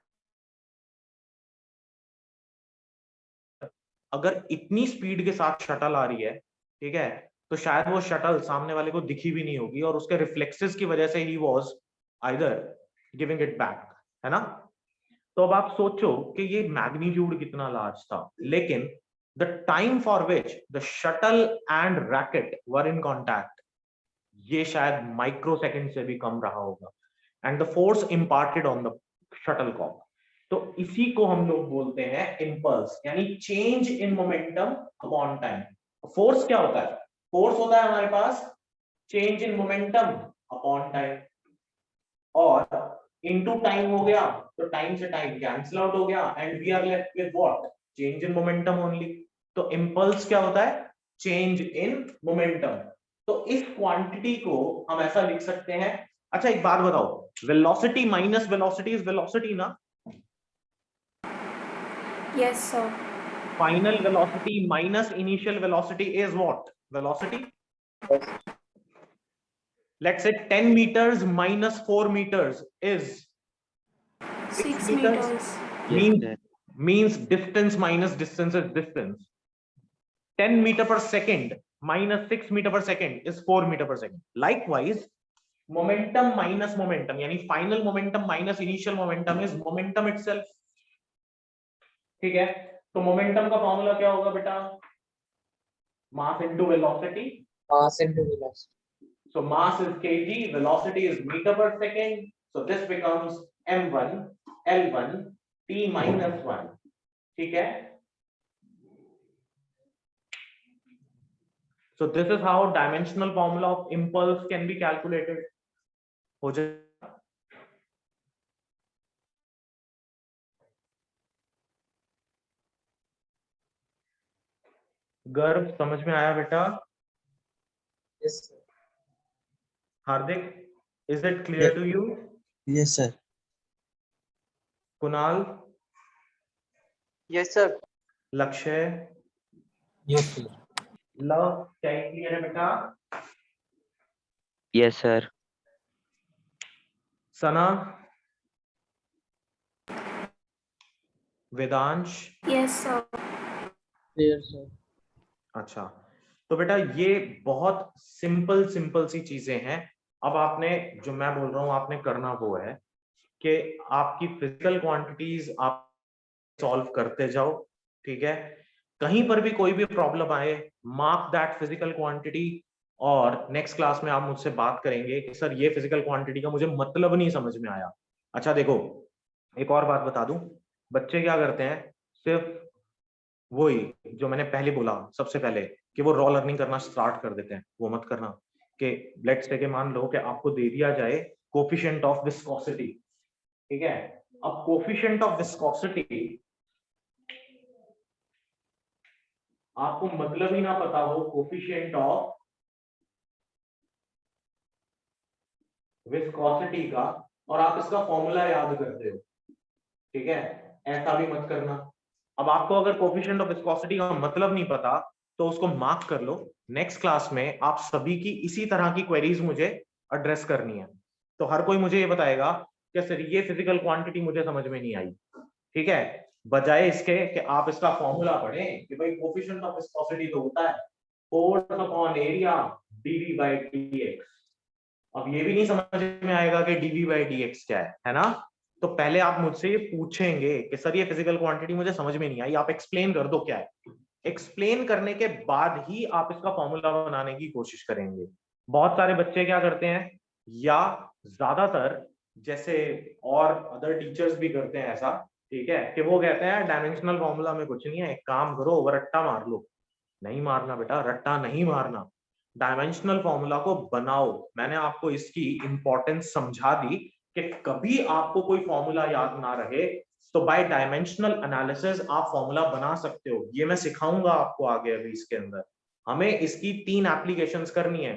अगर इतनी स्पीड के साथ शटल आ रही है, ठीक है, तो शायद वो शटल सामने वाले को दिखी भी नहीं होगी और उसके रिफ्लेक्सेस की वजह से he was either giving it back, है ना। तो अब आप सोचो कि ये मैग्नीट्यूड कितना लार्ज था, लेकिन the time for which the shuttle and racket were in contact, ये शायद माइक्रो सेकंड से भी कम रहा होगा, and the force imparted on the shuttlecock, तो इसी को हम लोग बोलते हैं इंपल्स, यानी change in momentum upon time. Force क्या होता है? फोर्स होता है हमारे पास change in momentum upon time, और इनटू टाइम हो गया तो टाइम से टाइम कैंसिल आउट हो गया, and we are left with what? Change in momentum only. तो इंपल्स क्या होता है? Change in momentum. तो इस क्वांटिटी को हम ऐसा लिख सकते हैं। अच्छा एक बात बताओ, velocity minus velocity is velocity ना? Yes, sir. Final velocity minus initial velocity is what? Velocity. Let's say 10 meters minus 4 meters is 6 meters. meters. Yes, means sir. means distance minus distance is distance. 10 meter per second minus 6 meter per second is 4 meter per second. Likewise, momentum minus momentum, यानी final momentum minus initial momentum is momentum itself. ठीक है, तो momentum का formula क्या होगा बेटा? Mass into velocity. Mass into velocity. So mass is kg, velocity is meter per second. So this becomes m1 l1 t minus 1. ठीक है? So this is how dimensional formula of impulse can be calculated. हो जाए। गर्व समझ में आया बेटा? Yes, sir. Hardik, is it clear to you? Yes, sir. Kunal, Yes, sir. लक्ष्य, Yes, sir. लव, क्या क्लियर है बेटा? Yes, sir. सना, Vedansh, Yes, sir. Clear, sir. अच्छा, तो बेटा ये बहुत सिंपल सी चीजें हैं। अब आपने, जो मैं बोल रहा हूँ आपने करना वो है कि आपकी फिजिकल क्वांटिटीज आप सॉल्व करते जाओ, ठीक है। कहीं पर भी कोई भी प्रॉब्लम आए, मार्क दैट फिजिकल क्वांटिटी, और नेक्स्ट क्लास में आप मुझसे बात करेंगे कि सर ये फिजिकल क्वांटिटी का मुझे मतलब नहीं समझ में आया। अच्छा देखो, एक और बात बता दूं, बच्चे क्या करते हैं, सिर्फ वही जो मैंने पहले बोला सबसे पहले कि वो रॉ लर्निंग करना स्टार्ट कर देते हैं। वो मत करना कि लेट्स से के मान लो कि आपको दे दिया जाए कोफिशिएंट ऑफ विस्कोसिटी, ठीक है। अब कोफिशिएंट ऑफ विस्कोसिटी आपको मतलब ही ना पता हो कोफिशिएंट ऑफ विस्कोसिटी का, और आप इसका फॉर्मूला याद करते हो, ठीक है, ऐसा भी मत करना। अब आपको अगर कोफिशिएंट ऑफ विस्कोसिटी का मतलब नहीं पता तो उसको मार्क कर लो। नेक्स्ट क्लास में आप सभी की इसी तरह की क्वेरीज मुझे एड्रेस करनी है। तो हर कोई मुझे ये बताएगा कि सर ये फिजिकल क्वांटिटी मुझे समझ में नहीं आई, ठीक है, बजाय इसके कि आप इसका फॉर्मूला पढ़ें कि भाई कोफिशिएंट ऑफ विस्कोसिटी तो होता है force upon area dv by dx। अब ये भी नहीं समझ में आएगा कि dv by dx क्या है ना। तो पहले आप मुझसे ये पूछेंगे कि सर ये फिजिकल क्वांटिटी मुझे समझ में नहीं आई, आप एक्सप्लेन कर दो क्या है। एक्सप्लेन करने के बाद ही आप इसका फॉर्मूला बनाने की कोशिश करेंगे। बहुत सारे बच्चे क्या करते हैं, या ज्यादातर जैसे और अदर टीचर्स भी करते हैं ऐसा, ठीक है, कि वो कहते हैं डायमेंशनल फॉर्मूला में कुछ नहीं है, एक काम करो रट्टा मार लो। नहीं मारना बेटा, रट्टा नहीं मारना, डायमेंशनल फॉर्मूला को बनाओ। मैंने आपको इसकी इंपॉर्टेंस समझा दी कि कभी आपको कोई फॉर्मूला याद ना रहे तो बाय डायमेंशनल एनालिसिस आप फॉर्मूला बना सकते हो। ये मैं सिखाऊंगा आपको आगे अभी इसके अंदर। हमें इसकी 3 एप्लीकेशंस करनी है।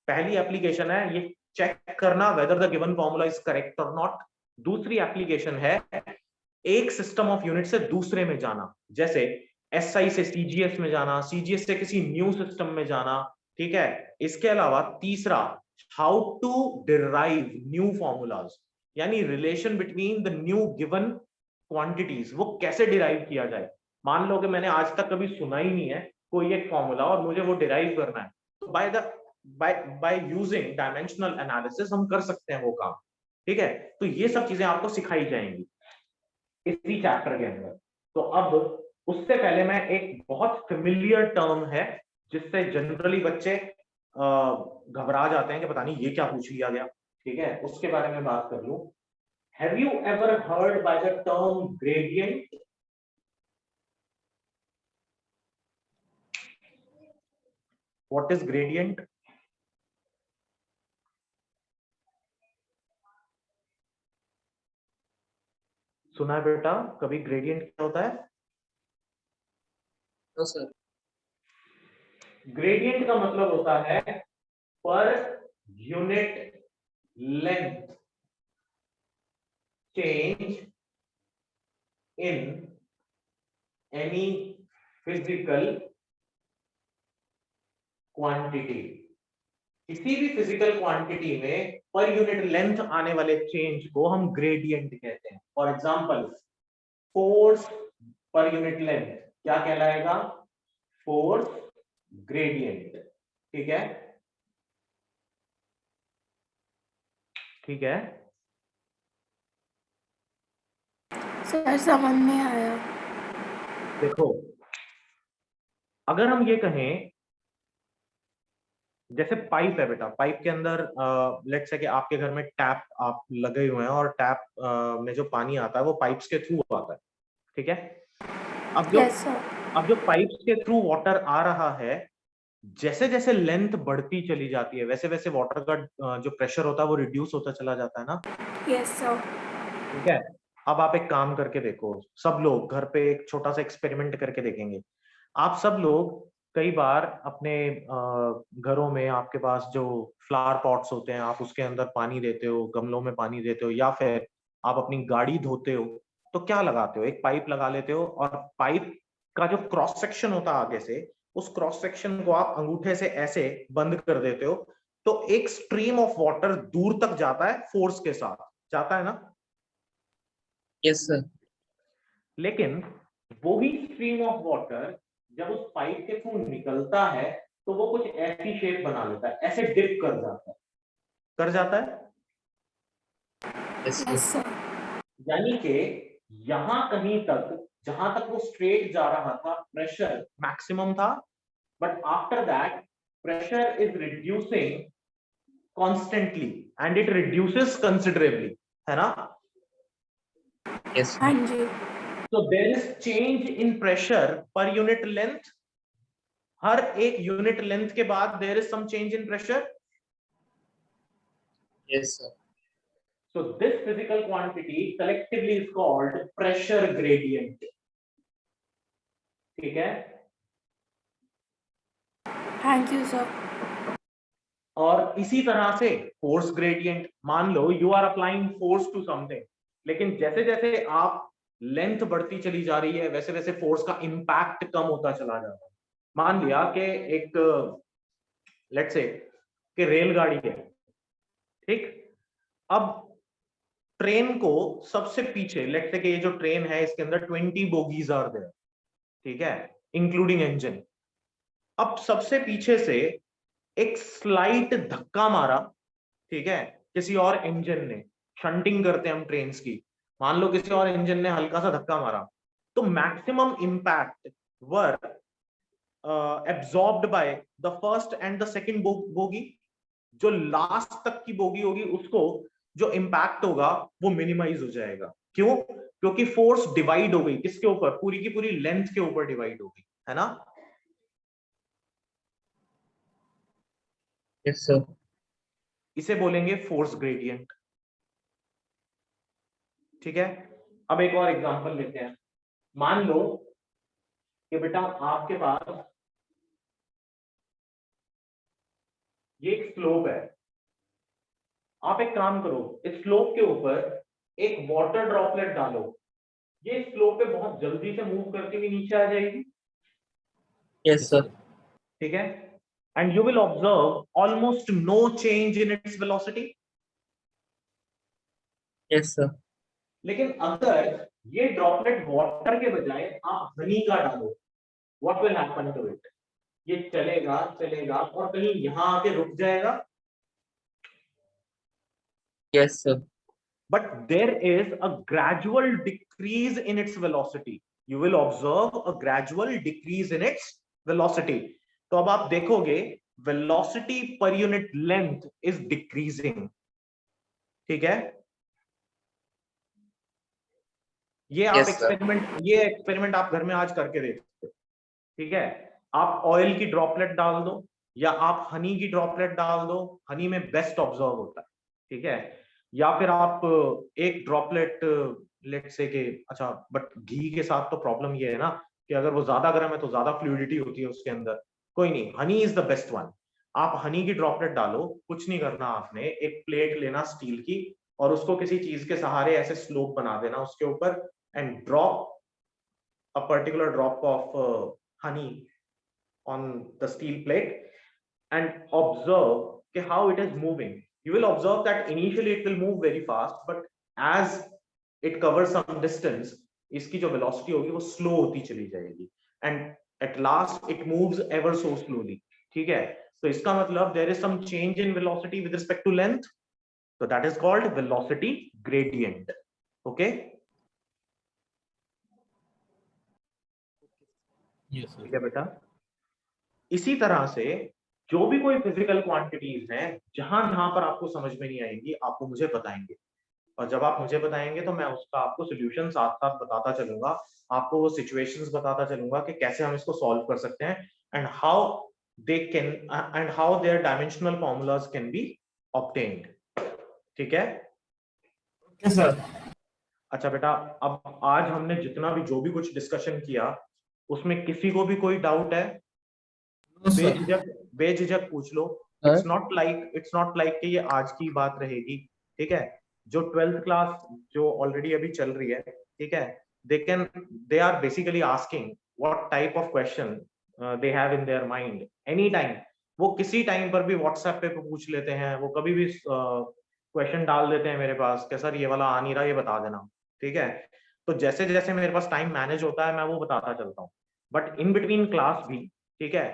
पहली एप्लीकेशन है ये चेक करना whether the given formula is correct और नॉट। दूसरी एप्लीकेशन है एक सिस्टम ऑफ यूनिट से दूसरे में जाना, जैसे एसआई से सीजीएस में जाना, सीजीएस से किसी न्यू सिस्टम में जाना, ठीक है। इसके अलावा तीसरा, how to derive new formulas, यानी relation between the new given quantities, वो कैसे डिराइव किया जाए। मान लो कि मैंने आज तक कभी सुना ही नहीं है कोई एक फॉर्मूला और मुझे वो डिराइव करना है, बाय यूजिंग डायमेंशनल एनालिसिस हम कर सकते हैं वो काम, ठीक है। तो ये सब चीजें आपको सिखाई जाएंगी इसी चैप्टर के अंदर। तो अब उससे पहले मैं एक बहुत फेमिलियर टर्म है जिससे जनरली बच्चे घबरा जाते हैं कि पता नहीं ये क्या पूछ लिया गया, ठीक है, उसके बारे में बात कर लूं। Have you ever heard by the term gradient? What is gradient? सुना है बेटा कभी ग्रेडियंट क्या होता है? No sir. ग्रेडियंट का मतलब होता है per unit length change in any physical quantity। किसी भी फिजिकल क्वांटिटी में पर यूनिट लेंथ आने वाले चेंज को हम ग्रेडियंट कहते हैं। For example force per unit length क्या कहलाएगा? फोर्स ग्रेडियंट, ठीक है, ठीक है। सर समझ में आया। देखो अगर हम ये कहें जैसे पाइप है बेटा, पाइप के अंदर लेट्स से कि आपके घर में टैप आप लगे हुए हैं और टैप में जो पानी आता है वो पाइप्स के थ्रू आता है, ठीक है। Yes sir. अब जो पाइप्स के थ्रू वाटर आ रहा है, जैसे जैसे लेंथ बढ़ती चली जाती है वैसे वैसे वाटर का जो प्रेशर होता है वो रिड्यूस होता चला जाता है ना। Yes sir. ठीक है। अब आप एक काम करके देखो, सब लोग घर पे एक छोटा सा एक्सपेरिमेंट करके देखेंगे। आप सब लोग कई बार अपने घरों में आपके पास जो फ्लावर पॉट्स होते हैं आप उसके अंदर पानी देते हो, गमलों में पानी देते हो, या फिर आप अपनी गाड़ी धोते हो तो क्या लगाते हो? एक पाइप लगा लेते हो और पाइप का जो क्रॉस सेक्शन होता है आगे से, उस क्रॉस सेक्शन को आप अंगूठे से ऐसे बंद कर देते हो तो एक स्ट्रीम ऑफ वाटर दूर तक जाता है, फोर्स के साथ जाता है ना। Yes sir. लेकिन वही स्ट्रीम ऑफ वाटर जब उस पाइप के थ्रू निकलता है तो वो कुछ ऐसी शेप बना लेता है, ऐसे डिप कर जाता है, कर जाता है। Yes yes sir. सर। यानी कि यहां कहीं तक जहां तक वो स्ट्रेट जा रहा था प्रेशर मैक्सिमम था, but after that pressure is reducing constantly and it reduces considerably, है ना। यस हाँ सर। जी। So there is change in pressure per unit length. हर एक यूनिट लेंथ के बाद there is some change in pressure. Yes sir. So this physical quantity collectively is called pressure gradient. ठीक है। Thank you sir. और इसी तरह से फोर्स ग्रेडियंट, मान लो you are applying force to something, लेकिन जैसे जैसे आप लेंथ बढ़ती चली जा रही है वैसे वैसे फोर्स का इंपैक्ट कम होता चला जाता है। मान लिया कि एक लेट्स से कि रेलगाड़ी है, ठीक। अब ट्रेन को सबसे पीछे लेट्स से कि ये जो ट्रेन है इसके अंदर 20 बोगीज आर देयर, ठीक है, इंक्लूडिंग इंजन। अब सबसे पीछे से एक स्लाइट धक्का मारा, ठीक है, किसी और इंजन ने, शंटिंग करते हैं हम ट्रेन्स की, मान लो किसी और इंजन ने हल्का सा धक्का मारा तो maximum impact were absorbed by the first and the second bogie. जो लास्ट तक की बोगी होगी उसको जो इंपैक्ट होगा वो मिनिमाइज हो जाएगा। क्यों? क्योंकि फोर्स डिवाइड हो गई, किसके ऊपर? पूरी की पूरी लेंथ के ऊपर डिवाइड हो गई, है ना। Yes sir. इसे बोलेंगे फोर्स ग्रेडियंट, ठीक है। अब एक और एग्जांपल लेते हैं। मान लो कि बेटा आपके पास ये एक स्लोप है, आप एक काम करो, इस स्लोप के ऊपर एक वाटर ड्रॉपलेट डालो, ये स्लोप पे बहुत जल्दी से मूव करती हुई नीचे आ जाएगी, यस सर। ठीक है, and you will observe almost no change in its velocity. Yes sir. लेकिन अगर ये ड्रॉपलेट वाटर के बजाय आप हनी का डालो, what will happen to it? ये चलेगा चलेगा और कहीं यहाँ आके रुक जाएगा, Yes, sir. but there is a gradual decrease in its velocity. You will observe a gradual decrease in its velocity. तो अब आप देखोगे velocity per unit length is decreasing. ठीक है, ये आप Yes, sir. एक्सपेरिमेंट आप घर में आज करके देख सकते हो। ठीक है, आप ऑयल की ड्रॉपलेट डाल दो या आप हनी की ड्रॉपलेट डाल दो, हनी में बेस्ट ऑब्जर्व होता है। ठीक है, या फिर आप एक ड्रॉपलेट लेट से के, अच्छा बट घी के साथ तो प्रॉब्लम ये है ना कि अगर वो ज्यादा गर्म है तो ज्यादा फ्लूइडिटी होती है उसके अंदर। कोई नहीं, honey is the best one. आप हनी की ड्रॉपलेट डालो, कुछ नहीं करना, आपने एक प्लेट लेना स्टील की और उसको किसी चीज के सहारे ऐसे स्लोप बना देना उसके ऊपर and drop a particular drop of honey on the steel plate and observe how it is moving. You will observe that initially it will move very fast, but as it covers some distance, इसकी जो velocity होगी वो slow होती चली जाएगी and at last it moves ever so slowly. ठीक है, तो इसका मतलब there is some change in velocity with respect to length, so that is called velocity gradient. Okay. Yes, ठीक sir. है बेटा, इसी तरह से जो भी कोई फिजिकल क्वांटिटीज हैं जहां जहां पर आपको समझ में नहीं आएंगी आपको मुझे बताएंगे, और जब आप मुझे बताएंगे तो मैं उसका आपको सोल्यूशन साथ साथ बताता चलूंगा, आपको वो सिचुएशंस बताता चलूंगा कि कैसे हम इसको सॉल्व कर सकते हैं and how they can and how their dimensional formulas can be obtained. ठीक है, ओके सर। अच्छा बेटा, अब आज हमने जितना भी जो भी कुछ डिस्कशन किया उसमें किसी को भी कोई डाउट है? बेझिझक पूछ लो। इट्स नॉट लाइक कि ये आज की बात रहेगी। ठीक है, जो 12th क्लास जो ऑलरेडी अभी चल रही है, ठीक है, they are basically asking what type of question they have in their mind any time. वो किसी टाइम पर भी व्हाट्सएप पे पूछ लेते हैं, वो कभी भी क्वेश्चन डाल देते हैं मेरे पास कि सर ये वाला आ नहीं रहा, ये बता देना। ठीक है, तो जैसे जैसे मेरे पास टाइम मैनेज होता है मैं वो बताता चलता हूँ, बट इन बिटवीन क्लास भी, ठीक है,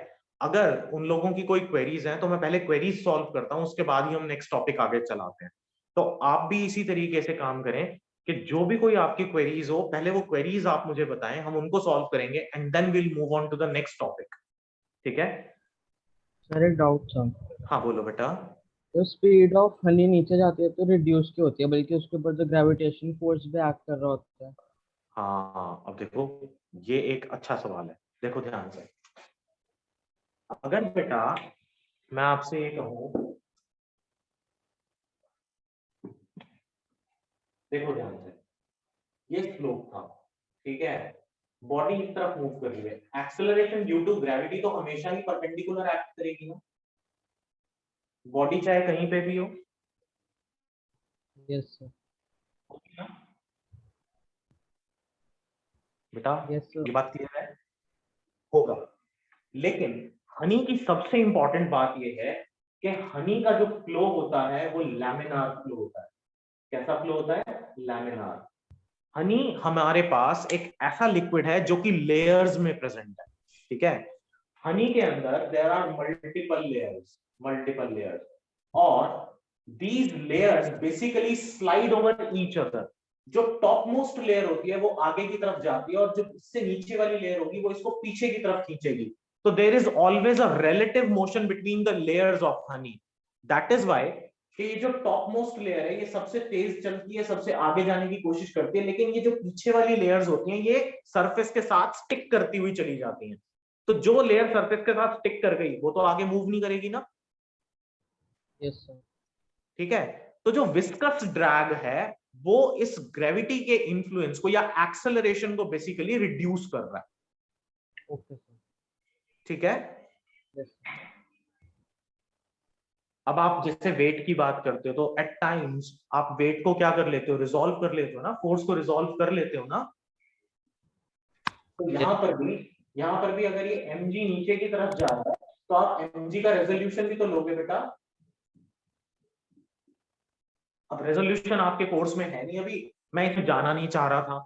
अगर उन लोगों की कोई क्वेरीज हैं तो मैं पहले क्वेरीज सॉल्व करता हूँ, उसके बाद ही हम नेक्स्ट टॉपिक आगे चलाते हैं। तो आप भी इसी तरीके से काम करें कि जो भी कोई आपकी क्वेरीज हो, पहले वो क्वेरीज आप मुझे बताएं, हम उनको सॉल्व करेंगे and then will move on to the next topic. ठीक है सर एक डाउट था। हाँ बोलो बेटा। तो स्पीड ऑफ हनी नीचे जाती है तो रिड्यूस क्यों होती है, बल्कि उसके ऊपर जो ग्रेविटेशन फोर्स भी एक्ट कर रहा होता है? हाँ अब देखो, ये एक अच्छा सवाल है, देखो ध्यान से। अगर बेटा मैं आपसे ये कहूं, देखो ध्यान से, ये स्लोप था, ठीक है, बॉडी इस तरफ मूव कर रही है, एक्सेलरेशन ड्यू टू ग्रेविटी तो हमेशा ही परपेंडिकुलर एक्ट करेगी ना, बॉडी चाहे कहीं पे भी हो। Yes sir. बेटा यस सर। ये बात क्लियर है? होगा, लेकिन हनी की सबसे इंपॉर्टेंट बात ये है कि हनी का जो फ्लो होता है वो लैमिनार फ्लो होता है। कैसा फ्लो होता है? लैमिनार। हनी हमारे पास एक ऐसा लिक्विड है जो कि लेयर्स में प्रेजेंट है। ठीक है, हनी के अंदर देयर आर मल्टीपल लेयर्स और these layers basically slide over each other. जो टॉप मोस्ट लेयर होती है वो आगे की तरफ जाती है और जो इससे नीचे वाली लेयर होगी वो इसको पीछे की तरफ खींचेगी। तो there is always a relative motion between the layers of honey. That is why कि ये जो टॉप मोस्ट लेयर है ये सबसे तेज चलती है, सबसे आगे जाने की कोशिश करती है, लेकिन ये जो पीछे वाली लेयर्स होती हैं ये सरफेस के साथ स्टिक करती हुई चली जाती हैं। तो जो लेयर सरफेस के साथ स्टिक कर गई वो तो आगे मूव नहीं करेगी ना। Yes sir. ठीक है, तो जो विस्कस ड्रैग है वो इस ग्रेविटी के इन्फ्लुएंस को या एक्सेलरेशन को बेसिकली रिड्यूस कर रहा है। Okay sir. ठीक है, यस। अब आप जैसे वेट की बात करते हो तो एट टाइम्स आप वेट को क्या कर लेते हो? रिजॉल्व कर लेते हो ना, फोर्स को रिजॉल्व कर लेते हो ना। तो यहाँ पर भी अगर ये mg नीचे की तरफ जा रहा है तो आप mg का रेजोल्यूशन भी तो लोगे बेटा। अब रेजोल्यूशन आपके कोर्स में है नहीं अभी, मैं इसे जाना नहीं चाह रहा था।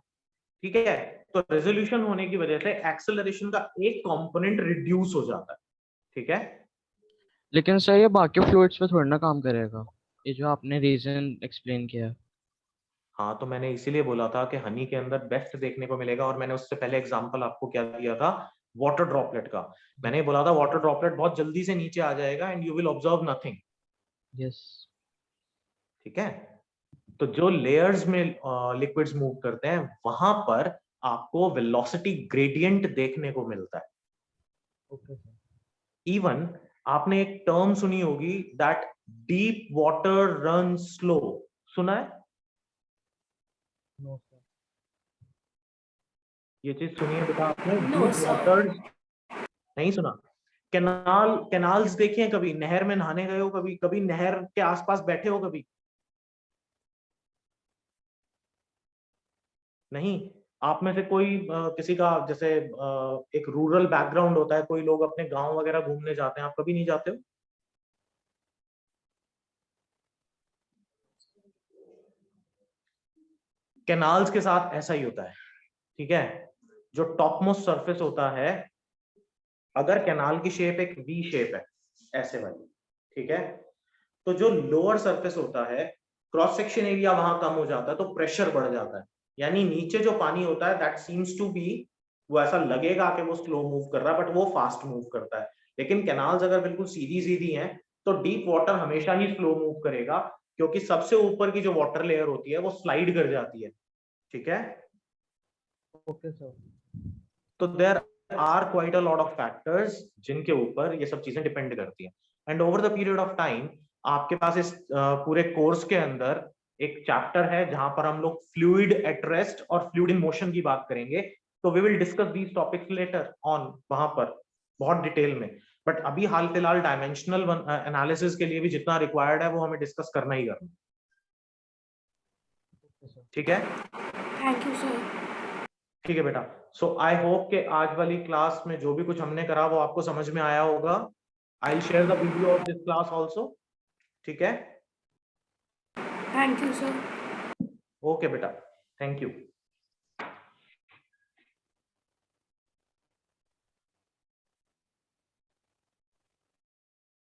ठीक है, तो रेजोल्यूशन होने की वजह से एक्सेलरेशन का एक कंपोनेंट रिड्यूस हो जाता है। ठीक है। लेकिन सर ये बाकी फ्लूइड्स पे थोड़ी ना काम करेगा, ये जो आपने रीजन एक्सप्लेन किया। हाँ, तो मैंने इसीलिए बोला था कि हनी के अंदर बेस्ट देखने को मिलेगा, और मैंने उससे पहले एग्जांपल आपको क्या दिया था, वाटर ड्रॉपलेट का। मैंने बोला था वाटर ड्रॉपलेट बहुत जल्दी से नीचे आ जाएगा and you will observe nothing. Yes. ठीक है। तो जो लेयर्स में लिक्विड्स मूव करते हैं वहां पर आपको वेलोसिटी ग्रेडियंट देखने को मिलता है। Okay sir. इवन आपने एक टर्म सुनी होगी that deep water run slow, सुना है? No sir. ये चीज सुनी है बेटा आपने? No, deep sir. वाटर्स नहीं सुना? कैनाल्स देखी हैं कभी? नहर में नहाने गए हो कभी? कभी नहर के आसपास बैठे हो कभी? नहीं। आप में से कोई किसी का जैसे एक रूरल बैकग्राउंड होता है, कोई लोग अपने गांव वगैरह घूमने जाते हैं, आप कभी नहीं जाते हो? कैनाल्स के साथ ऐसा ही होता है। ठीक है। जो टॉप मोस्ट सरफेस होता है, अगर कैनाल की शेप एक वी शेप है ऐसे वाली, ठीक है, तो जो लोअर सरफेस होता है क्रॉस सेक्शन एरिया वहां कम हो जाता है, तो प्रेशर बढ़ जाता है। यानी नीचे जो पानी होता है दैट सीम्स टू बी, वो ऐसा लगेगा कि वो स्लो मूव कर रहा है बट वो फास्ट मूव करता है। लेकिन कैनाल्स अगर बिल्कुल सीधी सीधी हैं तो डीप वाटर हमेशा ही स्लो मूव करेगा, क्योंकि सबसे ऊपर की जो वाटर लेयर होती है वो स्लाइड कर जाती है। ठीक है। Okay sir. तो there are quite a lot of factors जिनके ऊपर ये सब चीजें डिपेंड करती हैं। And over the period of time आपके पास इस पूरे कोर्स के अंदर एक चैप्टर है जहां पर हम लोग फ्लूइड एट रेस्ट और फ्लूइड इन मोशन की बात करेंगे। तो we will discuss these topics later on, वहां पर बहुत डिटेल में। बट अभी हाल फिलहाल डायमेंशनल एनालिसिस के लिए भी जितना रिक्वायर्ड है वो हमें डिस्कस करना ही करना। ठीक है। Thank you, sir. ठीक है बेटा। सो आई होप कि आज वाली क्लास में जो भी कुछ हमने करा वो आपको समझ में आया होगा। I will share the video of this class also. ठीक है। Thank you, sir. ओके बेटा, थैंक यू।